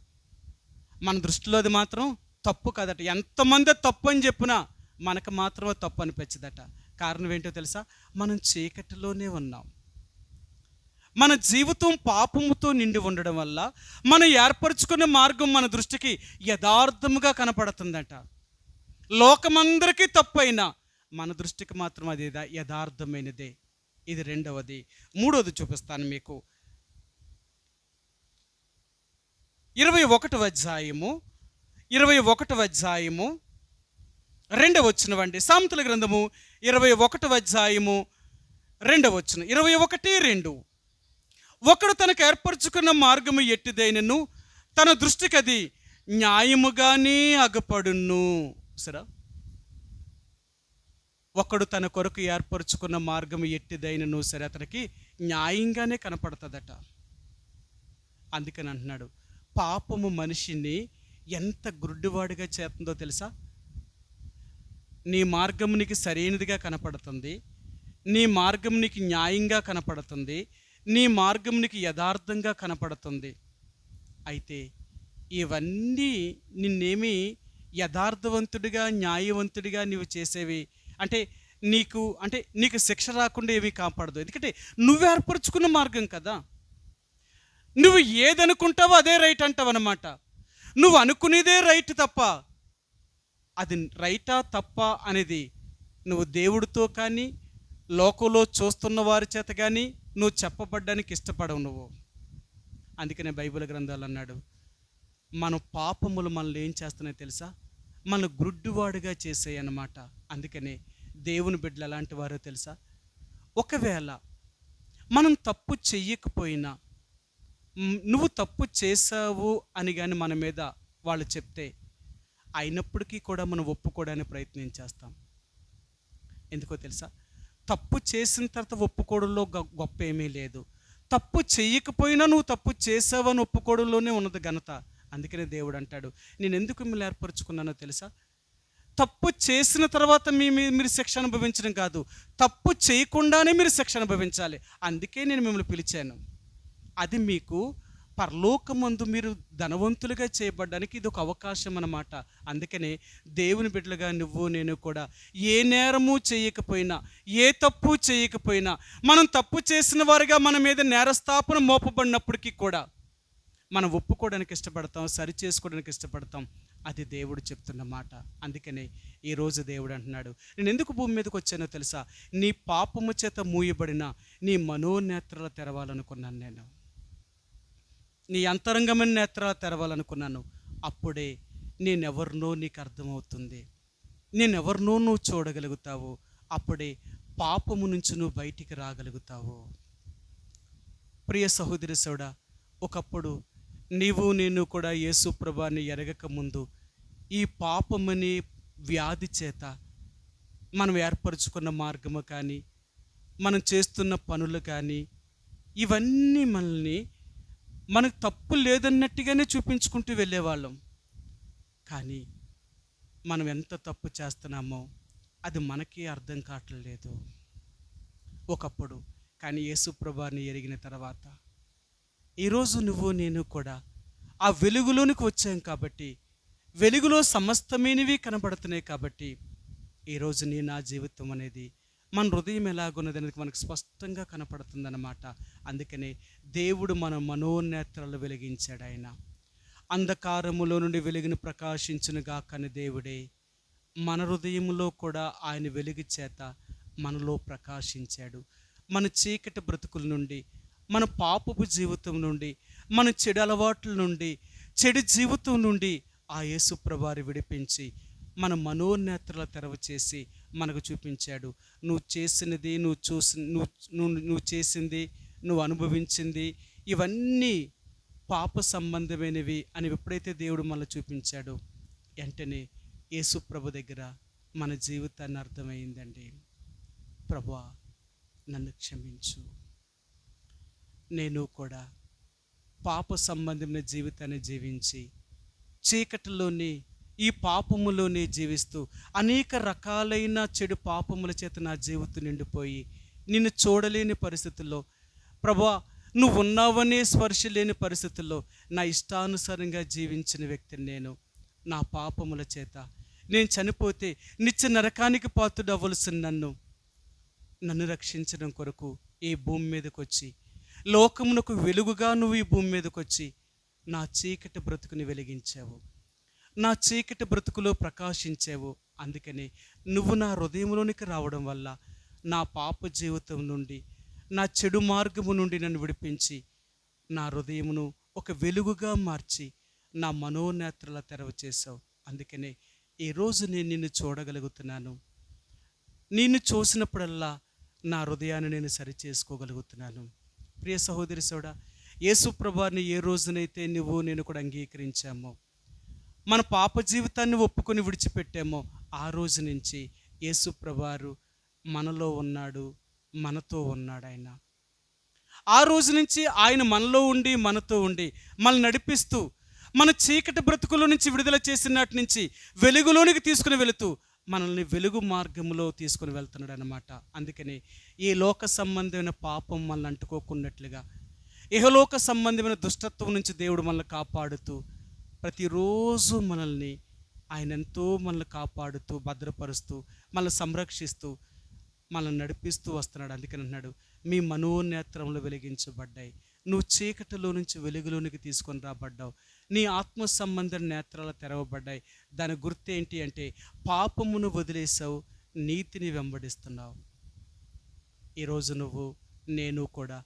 మన దృష్టిలో అది మాత్రం తప్పు కాదట. ఎంతమంది తప్పు అని చెప్పినా మనకు మాత్రమే తప్పు అనిపించదట. కారణం ఏంటో తెలుసా? మనం చీకటిలోనే ఉన్నాం. మన జీవితం పాపముతో నిండి ఉండడం వల్ల మనం ఏర్పరచుకునే మార్గం మన దృష్టికి యథార్థముగా కనపడుతుందట. లోకమందరికీ తప్పు అయినా మన దృష్టికి మాత్రం అది యథార్థమైనదే. ఇది రెండవది. మూడవది చూపిస్తాను మీకు. 21వ అధ్యాయము 2వ వచనమండి. సామెతల గ్రంథము 21వ అధ్యాయము 2వ వచనం. 21:2. ఒకడు తనకు ఏర్పరచుకున్న మార్గము ఎట్టిదైనను తన దృష్టికి అది న్యాయముగానే అగపడును. సరే, ఒకడు తన కొరకు ఏర్పరచుకున్న మార్గము ఎట్టిదైనను సరే అతనికి న్యాయంగానే కనపడుతుందట. అందుకని అంటున్నాడు, పాపము మనిషిని ఎంత గుడ్డివాడిగా చేస్తుందో తెలుసా? నీ మార్గం నీకు సరైనదిగా కనపడుతుంది, నీ మార్గం నీకు న్యాయంగా కనపడుతుంది, నీ మార్గం నీకు యథార్థంగా కనపడుతుంది. అయితే ఇవన్నీ నిన్నేమి యథార్థవంతుడిగా న్యాయవంతుడిగా నీవు చేసేవి అంటే నీకు శిక్ష రాకుండా ఏమీ కాపాడదు. ఎందుకంటే నువ్వు ఏర్పరచుకున్న మార్గం కదా. నువ్వు ఏదనుకుంటావో అదే రైట్ అంటావు అన్నమాట. నువ్వు అనుకునేదే రైట్ తప్ప అది రైటా తప్ప అనేది నువ్వు దేవుడితో కానీ లోకంలో చూస్తున్న వారి చేత కానీ నువ్వు చెప్పబడ్డానికి ఇష్టపడవు నువ్వు. అందుకనే బైబిల్ గ్రంథాలు అన్నాడు, మన పాపములు మనల్ని ఏం చేస్తున్నాయో తెలుసా? మన గుడ్డివాడుగా చేసాయి అన్నమాట. అందుకనే దేవుని బిడ్డలు ఎలాంటి వారో తెలుసా? ఒకవేళ మనం తప్పు చెయ్యకపోయినా, నువ్వు తప్పు చేసావు అని కానీ మన మీద వాళ్ళు చెప్తే, అయినప్పటికీ కూడా మనం ఒప్పుకోవడానికి ప్రయత్నం చేస్తాం. ఎందుకో తెలుసా? తప్పు చేసిన తర్వాత ఒప్పుకోవడంలో గొప్ప ఏమీ లేదు. తప్పు చెయ్యకపోయినా నువ్వు తప్పు చేసావని ఒప్పుకోవడంలోనే ఉన్నది ఘనత. అందుకనే దేవుడు అంటాడు, నేను ఎందుకు మిమ్మల్ని ఏర్పరచుకున్నానో తెలుసా? తప్పు చేసిన తర్వాత మీరు శిక్ష అనుభవించడం కాదు, తప్పు చేయకుండానే మీరు శిక్ష అనుభవించాలి. అందుకే నేను మిమ్మల్ని పిలిచాను. అది మీకు పరలోకమందు మీరు ధనవంతులుగా చేయబడ్డానికి ఇది ఒక అవకాశం అన్నమాట. అందుకనే దేవుని బిడ్డలుగా నువ్వు నేను కూడా ఏ నేరము చేయకపోయినా, ఏ తప్పు చేయకపోయినా, మనం తప్పు చేసిన వారిగా మన మీద నేరస్థాపన మోపబడినప్పటికీ కూడా మనం ఒప్పుకోవడానికి ఇష్టపడతాం, సరి చేసుకోవడానికి ఇష్టపడతాం. అది దేవుడు చెప్తున్న మాట. అందుకనే ఈరోజు దేవుడు అంటున్నాడు, నేను ఎందుకు భూమి మీదకి వచ్చానో తెలుసా? నీ పాపము చేత మూయబడిన నీ మనోనేత్రాలు తెరవాలనుకున్నాను నేను, నీ అంతరంగమైన నేత్రాలు తెరవాలనుకున్నాను. అప్పుడే నేనెవరినో నీకు అర్థమవుతుంది, నేనెవరినో నువ్వు చూడగలుగుతావు. అప్పుడే పాపము నుంచి నువ్వు బయటికి రాగలుగుతావు. ప్రియ సహోదరి సోడా, ఒకప్పుడు నీవు నేను కూడా యేసు ప్రభువుని ఎరగక ముందు ఈ పాపమని వ్యాధి చేత మనం ఏర్పరచుకున్న మార్గము కానీ, మనం చేస్తున్న పనులు కానీ, ఇవన్నీ మనల్ని మనకు తప్పు లేదన్నట్టుగానే చూపించుకుంటూ వెళ్ళేవాళ్ళం. కానీ మనం ఎంత తప్పు చేస్తున్నామో అది మనకి అర్థం కావట్లేదు ఒకప్పుడు. కానీ యేసు ప్రభువుని ఎరిగిన తర్వాత ఈరోజు నువ్వు నేను కూడా ఆ వెలుగులోనికి వచ్చాం కాబట్టి, వెలుగులో సమస్తమైనవి కనబడుతున్నాయి కాబట్టి, ఈరోజు నా జీవితం అనేది మన హృదయం ఎలాగున్నది అనేది మనకు స్పష్టంగా కనపడుతుందన్నమాట. అందుకనే దేవుడు మన మనోనేత్రాలు వెలిగించాడు. ఆయన అంధకారములో నుండి వెలుగును ప్రకాశించునుగా కానీ దేవుడే మన హృదయంలో కూడా ఆయన వెలుగు చేత మనలో ప్రకాశించాడు. మన చీకటి బ్రతుకుల నుండి, మన పాపపు జీవితం నుండి, మన చెడు అలవాట్ల నుండి, చెడు జీవితం నుండి ఆ యేసు ప్రభువారు విడిపించి మన మనోనేత్రాల తెరవ చేసి మనకు చూపించాడు. నువ్వు చేసినది, నువ్వు చేసింది, నువ్వు అనుభవించింది ఇవన్నీ పాప సంబంధమైనవి అని ఎప్పుడైతే దేవుడు మనల్ని చూపించాడో, వెంటనే యేసు ప్రభు దగ్గర మన జీవితాన్ని అర్థమైందండి. ప్రభువా, నన్ను క్షమించు, నేను కూడా పాప సంబంధమైన జీవితాన్ని జీవించి చీకటిలోని ఈ పాపములోనే జీవిస్తూ అనేక రకాలైన చెడు పాపముల చేత నా జీవితం నిండిపోయి నిన్ను చూడలేని పరిస్థితుల్లో, ప్రభువా నువ్వు ఉన్నావనే స్పర్శ లేని పరిస్థితుల్లో నా ఇష్టానుసారంగా జీవించిన వ్యక్తిని నేను. నా పాపముల చేత నేను చనిపోతే నిత్య నరకానికి పాత్రుడు అవ్వలసిన నన్ను రక్షించడం కొరకు ఈ భూమి మీదకి వచ్చి, లోకమునకు వెలుగుగా నువ్వు ఈ భూమి మీదకి వచ్చి నా చీకటి బ్రతుకుని వెలిగించావు, నా చీకటి బ్రతుకులో ప్రకాశించావు. అందుకని నువ్వు నా హృదయంలోనికి రావడం వల్ల నా పాప జీవితం నుండి, నా చెడు మార్గము నుండి నన్ను విడిపించి నా హృదయమును ఒక వెలుగుగా మార్చి నా మనోనేత్రాల తెరవ చేసావు. అందుకనే ఈరోజు నేను నిన్ను చూడగలుగుతున్నాను. నిన్ను చూసినప్పుడల్లా నా హృదయాన్ని నేను సరి చేసుకోగలుగుతున్నాను. ప్రియ సహోదరి సోడా, యేసు ప్రభువారిని ఏ రోజునైతే నువ్వు నేను కూడా అంగీకరించామో, మన పాప జీవితాన్ని ఒప్పుకొని విడిచిపెట్టామో, ఆ రోజు నుంచి యేసు ప్రభువారు మనలో ఉన్నాడు, మనతో ఉన్నాడు. ఆ రోజు నుంచి ఆయన మనలో ఉండి మనతో ఉండి మనల్ని నడిపిస్తూ మన చీకటి బ్రతుకులో నుంచి విడుదల చేసినట్టు నుంచి వెలుగులోనికి తీసుకుని వెళుతూ మనల్ని వెలుగు మార్గంలో తీసుకుని వెళ్తున్నాడు అన్నమాట. అందుకని ఈ లోక సంబంధమైన పాపం మనల్ని అంటుకోకున్నట్లుగా ఇహలోక సంబంధమైన దుష్టత్వం నుంచి దేవుడు మనల్ని కాపాడుతూ ప్రతిరోజు ఆయన ఎంతో మనల్ని కాపాడుతూ భద్రపరుస్తూ మనల్ని సంరక్షిస్తూ మనల్ని నడిపిస్తూ వస్తున్నాడు. అందుకని అన్నాడు, మీ మనోనేత్రములు వెలిగించబడ్డాయి, నువ్వు చీకటిలో నుంచి వెలుగులోనికి తీసుకొని రాబడ్డావు, నీ ఆత్మ సంబంధ నేత్రాలు తెరవబడ్డాయి. దాని గుర్తు ఏంటి అంటే పాపమును వదిలేసావు, నీతిని వెంబడిస్తున్నావు. ఈరోజు నేను కూడా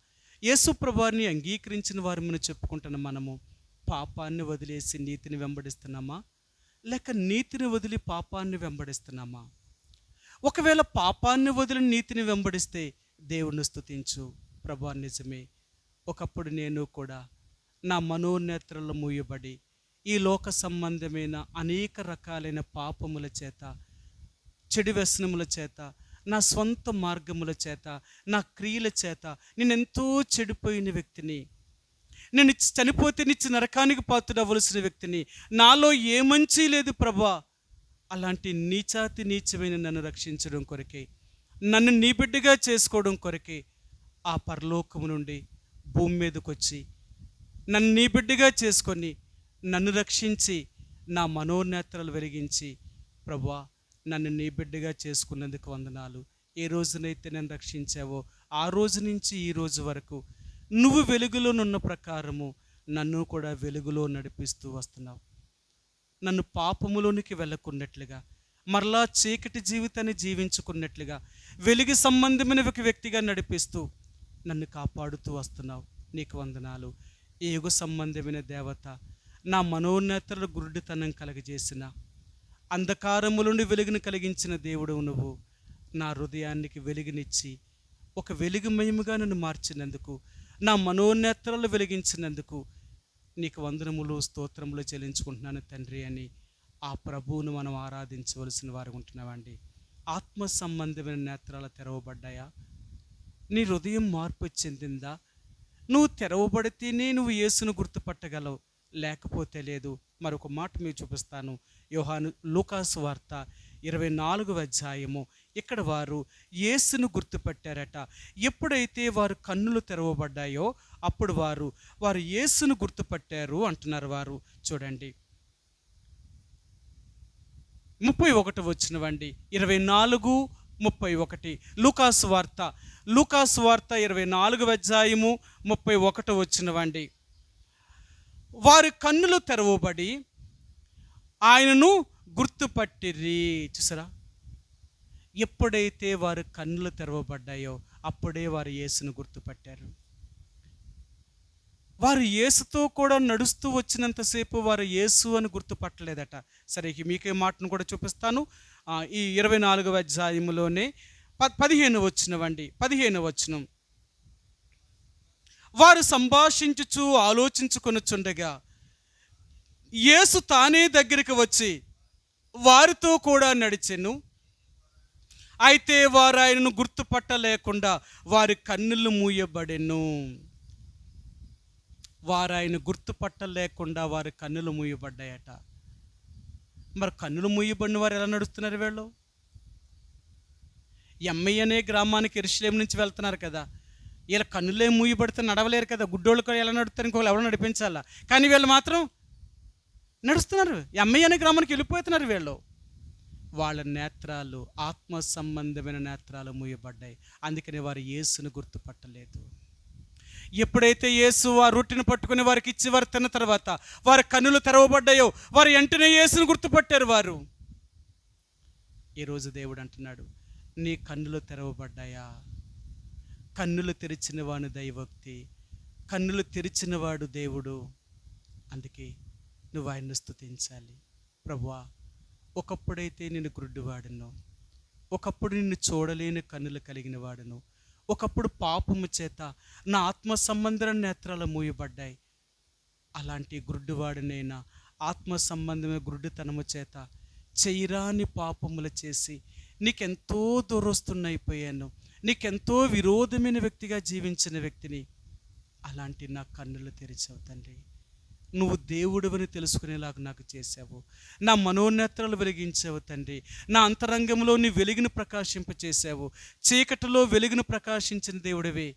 యేసు ప్రభువుని అంగీకరించిన వారిని చెప్పుకుంటున్న మనము పాపాన్ని వదిలేసి నీతిని వెంబడిస్తున్నామా, లేక నీతిని వదిలి పాపాన్ని వెంబడిస్తున్నామా? ఒకవేళ పాపాన్ని వదిలి నీతిని వెంబడిస్తే దేవుణ్ణి స్తుతించు. ప్రభువా నిజమే, ఒకప్పుడు నేను కూడా నా మనోనేత్రలు మూయబడి ఈ లోక సంబంధమైన అనేక రకాలైన పాపముల చేత, చెడు వ్యసనముల చేత, నా స్వంత మార్గముల చేత, నా క్రియల చేత నేను ఎంతో చెడిపోయిన వ్యక్తిని, నేను చనిపోతే నిచ్చి నరకానికి పాత్రుడవలసిన వ్యక్తిని, నాలో ఏ మంచి లేదు ప్రభువా. అలాంటి నీచాతి నీచమైన నన్ను రక్షించడం కొరకే, నన్ను నీ బిడ్డగా చేసుకోవడం కొరకే ఆ పరలోకము నుండి భూమి మీదకి వచ్చి నన్ను నీ బిడ్డగా చేసుకొని నన్ను రక్షించి నా మనోనేత్రాలు వెలిగించి, ప్రభువా నన్ను నీ బిడ్డగా చేసుకున్నందుకు వందనాలు. ఏ రోజునైతే నన్ను రక్షించావో ఆ రోజు నుంచి ఈ రోజు వరకు నువ్వు వెలుగులోనున్న ప్రకారము నన్ను కూడా వెలుగులో నడిపిస్తూ వస్తున్నావు. నన్ను పాపములోనికి వెళ్ళకున్నట్లుగా, మరలా చీకటి జీవితాన్ని జీవించుకున్నట్లుగా వెలుగు సంబంధమైన ఒక వ్యక్తిగా నడిపిస్తూ నన్ను కాపాడుతూ వస్తున్నావు. నీకు వందనాలు. ఈ యుగ సంబంధమైన దేవత, నా మనోనేత్రల గురుడితనం కలగజేసిన, అంధకారములుండి వెలుగును కలిగించిన దేవుడవు నువ్వు. నా హృదయానికి వెలుగునిచ్చి ఒక వెలుగుమయముగా నన్ను మార్చినందుకు, నా మనోనేత్రాలు వెలిగించినందుకు నీకు వందనములు స్తోత్రములు చెల్లించుకుంటున్నాను తండ్రి అని ఆ ప్రభువును మనం ఆరాధించవలసిన వారు ఉంటున్నామండి. ఆత్మ సంబంధమైన నేత్రాలు తెరవబడ్డాయా? నీ హృదయం మార్పు చెందిందా? నువ్వు తెరవబడితేనే నువ్వు యేసును గుర్తుపట్టగలవు, లేకపోతే లేదు. మరొక మాట మీకు చూపిస్తాను. లూకాసు వార్త 24వ అధ్యాయము. ఇక్కడ వారు యేసును గుర్తుపట్టారట. ఎప్పుడైతే వారు కన్నులు తెరవబడ్డాయో అప్పుడు వారు యేసును గుర్తుపట్టారు అంటున్నారు. వారు చూడండి 31 వచ్చినవండి. 24:31 లూకాసు వార్త 24వ అధ్యాయము 31 వచ్చినవండి. వారి కన్నులు తెరవబడి ఆయనను గుర్తుపట్టిరి. చూసారా, ఎప్పుడైతే వారు కన్నులు తెరవబడ్డాయో అప్పుడే వారు యేసును గుర్తుపట్టారు. వారు యేసుతో కూడా నడుస్తూ వచ్చినంతసేపు వారు యేసు అని గుర్తుపట్టలేదట. సరే, మీకే మాటను కూడా చూపిస్తాను. ఈ 24వ అధ్యాయములోనే 15 వచ్చినవండి. 15 వచనం. వారు సంభాషించుచు ఆలోచించుకొనుచుండగా యేసు తానే దగ్గరికి వచ్చి వారితో కూడా నడిచెను. అయితే వారు ఆయనను గుర్తుపట్టలేకుండా వారి కన్నులు మూయబడెను. వారు ఆయన గుర్తుపట్టలేకుండా వారి కన్నులు మూయబడ్డాయట. మరి కన్నులు మూయబడిన వారు ఎలా నడుస్తున్నారు? వీళ్ళు ఎమ్మై అనే గ్రామానికి యెరూషలేము నుంచి వెళ్తున్నారు కదా. వీళ్ళ కన్నులే మూయబడితే నడవలేరు కదా. గుడ్డోళ్ళు కూడా ఎలా నడుస్తారు? ఇంకోళ్ళు ఎవరు నడిపించాలా? కానీ వీళ్ళు మాత్రం నడుస్తున్నారు. ఎమ్మై అనే గ్రామానికి వెళ్ళిపోతున్నారు. వీళ్ళు వాళ్ళ నేత్రాలు, ఆత్మ సంబంధమైన నేత్రాలు మూయబడ్డాయి. అందుకని వారు యేసును గుర్తుపట్టలేదు. ఎప్పుడైతే యేసు ఆ రొట్టెను పట్టుకుని వారికి ఇచ్చి వారు తిన్న తర్వాత వారి కన్నులు తెరవబడ్డాయో వారు వెంటనే యేసును గుర్తుపట్టారు. వారు ఈరోజు దేవుడు అంటున్నాడు, నీ కన్నులు తెరవబడ్డాయా? కన్నులు తెరిచిన వాడు దైవోక్తి, కన్నులు తెరిచిన వాడు దేవుడు. అందుకే నువ్వు ఆయన్ని స్తుతించాలి. ప్రభువా, ఒకప్పుడైతే నేను గుడ్డివాడును, ఒకప్పుడు నిన్ను చూడలేని కన్నులు కలిగిన వాడును, ఒకప్పుడు పాపము చేత నా ఆత్మ సంబంధ నేత్రాలు మూయబడ్డాయి. అలాంటి గుడ్డివాడినైనా ఆత్మ సంబంధమైన గుడ్డితనము చేత చేయరాని పాపములు చేసి నీకెంతో దూరస్తున్నైపోయాను, నీకెంతో విరోధమైన వ్యక్తిగా జీవించిన వ్యక్తిని అలాంటి నా కన్నులు తెరిచావు తండ్రి. నువ్వు దేవుడివని తెలుసుకునేలాగా నాకు చేశావు. నా మనోనేత్రాలు వెలిగించావు తండ్రి. నా అంతరంగంలో నీ వెలుగును ప్రకాశింపచేశావు. చీకటిలో వెలుగును ప్రకాశించిన దేవుడివే.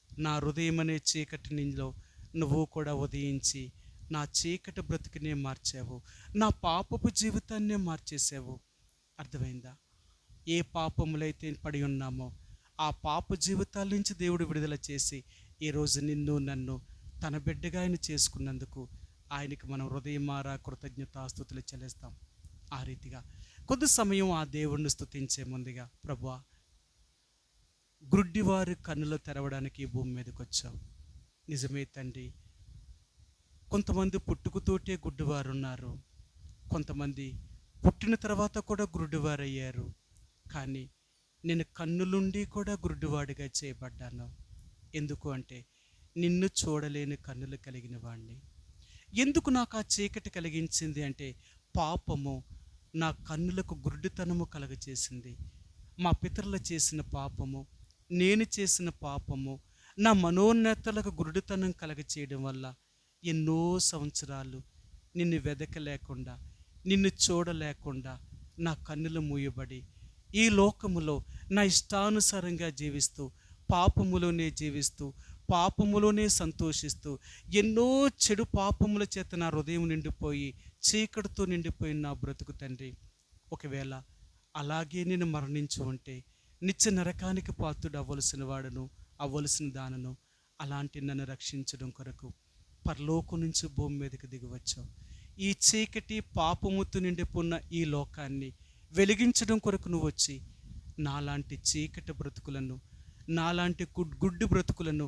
నా హృదయం అనే చీకటిలో నువ్వు కూడా ఉదయించి నా చీకటి బ్రతుకునే మార్చావు. నా పాపపు జీవితాన్నే మార్చేసావు. అర్థమైందా? ఏ పాపములైతే పడి ఉన్నామో ఆ పాప జీవితాల నుంచి దేవుడు విడుదల చేసి ఈరోజు నిన్ను నన్ను తన బిడ్డగా ఆయన చేసుకున్నందుకు ఆయనకి మనం హృదయమారా కృతజ్ఞతాస్తుతులు చెల్లిస్తాం. ఆ రీతిగా కొద్ది సమయం ఆ దేవుణ్ణి స్తుతించే ముందుగా, ప్రభువా, గుడ్డివారి కన్నులు తెరవడానికి ఈ భూమి మీదకి వచ్చావు. నిజమే తండ్రి, కొంతమంది పుట్టుకతోటే గుడ్డివారు ఉన్నారు, కొంతమంది పుట్టిన తర్వాత కూడా గుడ్డివారయ్యారు. కానీ నేను కన్నులుండి కూడా గుడ్డివాడిగా చేయబడ్డాను. ఎందుకు అంటే నిన్ను చూడలేని కన్నులు కలిగిన వాడిని. ఎందుకు నాకు ఆ చీకటి కలిగించింది అంటే పాపము నా కన్నులకు గుడ్డితనము కలగచేసింది. మా పితరులు చేసిన పాపము, నేను చేసిన పాపము నా మనోనేతలకు గుడ్డితనం కలగచేయడం వల్ల ఎన్నో సంవత్సరాలు నిన్ను వెదకలేకుండా, నిన్ను చూడలేకుండా నా కన్నులు మూయబడి ఈ లోకములో నా ఇష్టానుసారంగా జీవిస్తూ, పాపములోనే జీవిస్తూ, పాపములోనే సంతోషిస్తూ, ఎన్నో చెడు పాపముల చేత నా హృదయం నిండిపోయి చీకటితో నిండిపోయిన నా బ్రతుకు తండ్రి, ఒకవేళ అలాగే నేను మరణించి ఉంటే నిత్య నరకానికి పాత్రుడు అవ్వలసిన వాడును, అవ్వలసిన దానను. అలాంటి నన్ను రక్షించడం కొరకు పరలోకం నుంచి భూమి మీదకి దిగివచ్చావు. ఈ చీకటి పాపముతో నిండిపోయిన ఈ లోకాన్ని వెలిగించడం కొరకు నువ్వు వచ్చి నాలాంటి చీకటి బ్రతుకులను, నాలాంటి గుడ్డి బ్రతుకులను,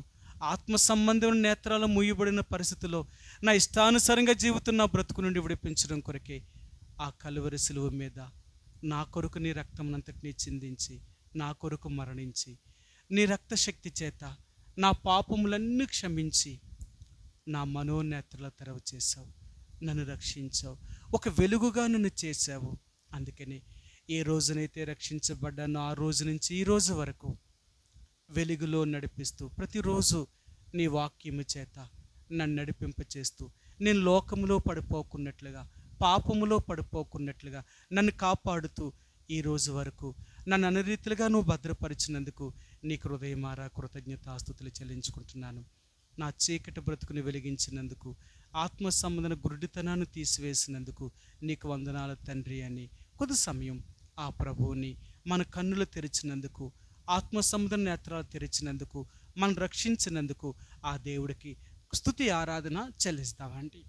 ఆత్మ సంబంధమైన నేత్రాలు మూయబడిన పరిస్థితిలో నా ఇష్టానుసారంగా జీవితున్న బ్రతుకు నుండి విడిపించడం కొరకే ఆ కలువరి సిలువ మీద నా కొరకు నీ రక్తమునంతటినీ చిందించి, నా కొరకు మరణించి, నీ రక్తశక్తి చేత నా పాపములన్నీ క్షమించి నా మనోనేత్రల తెరవ చేశావు, నన్ను రక్షించావు, ఒక వెలుగుగా నన్ను చేశావు. అందుకని ఏ రోజునైతే రక్షించబడ్డానో ఆ రోజు నుంచి ఈ రోజు వరకు వెలుగులో నడిపిస్తూ, ప్రతిరోజు నీ వాక్యము చేత నన్ను నడిపింపచేస్తూ, నేను లోకములో పడిపోకున్నట్లుగా, పాపములో పడిపోకున్నట్లుగా నన్ను కాపాడుతూ ఈ రోజు వరకు నన్ను అన్ని రీతిలుగా నువ్వు భద్రపరిచినందుకు నీకు హృదయమారా కృతజ్ఞతాస్తుతులు చెల్లించుకుంటున్నాను. నా చీకటి బ్రతుకుని వెలిగించినందుకు, ఆత్మ సంబంధన గురుడితనాన్ని తీసివేసినందుకు నీకు వందనాలు తండ్రి అని కొద్ది సమయం ఆ ప్రభువుని మన కన్నులు తెరిచినందుకు, ఆత్మ సంబంధన నేత్రాలు తెరిచినందుకు, మనం రక్షించినందుకు ఆ దేవుడికి స్తుతి ఆరాధన చెల్లిస్తామండి.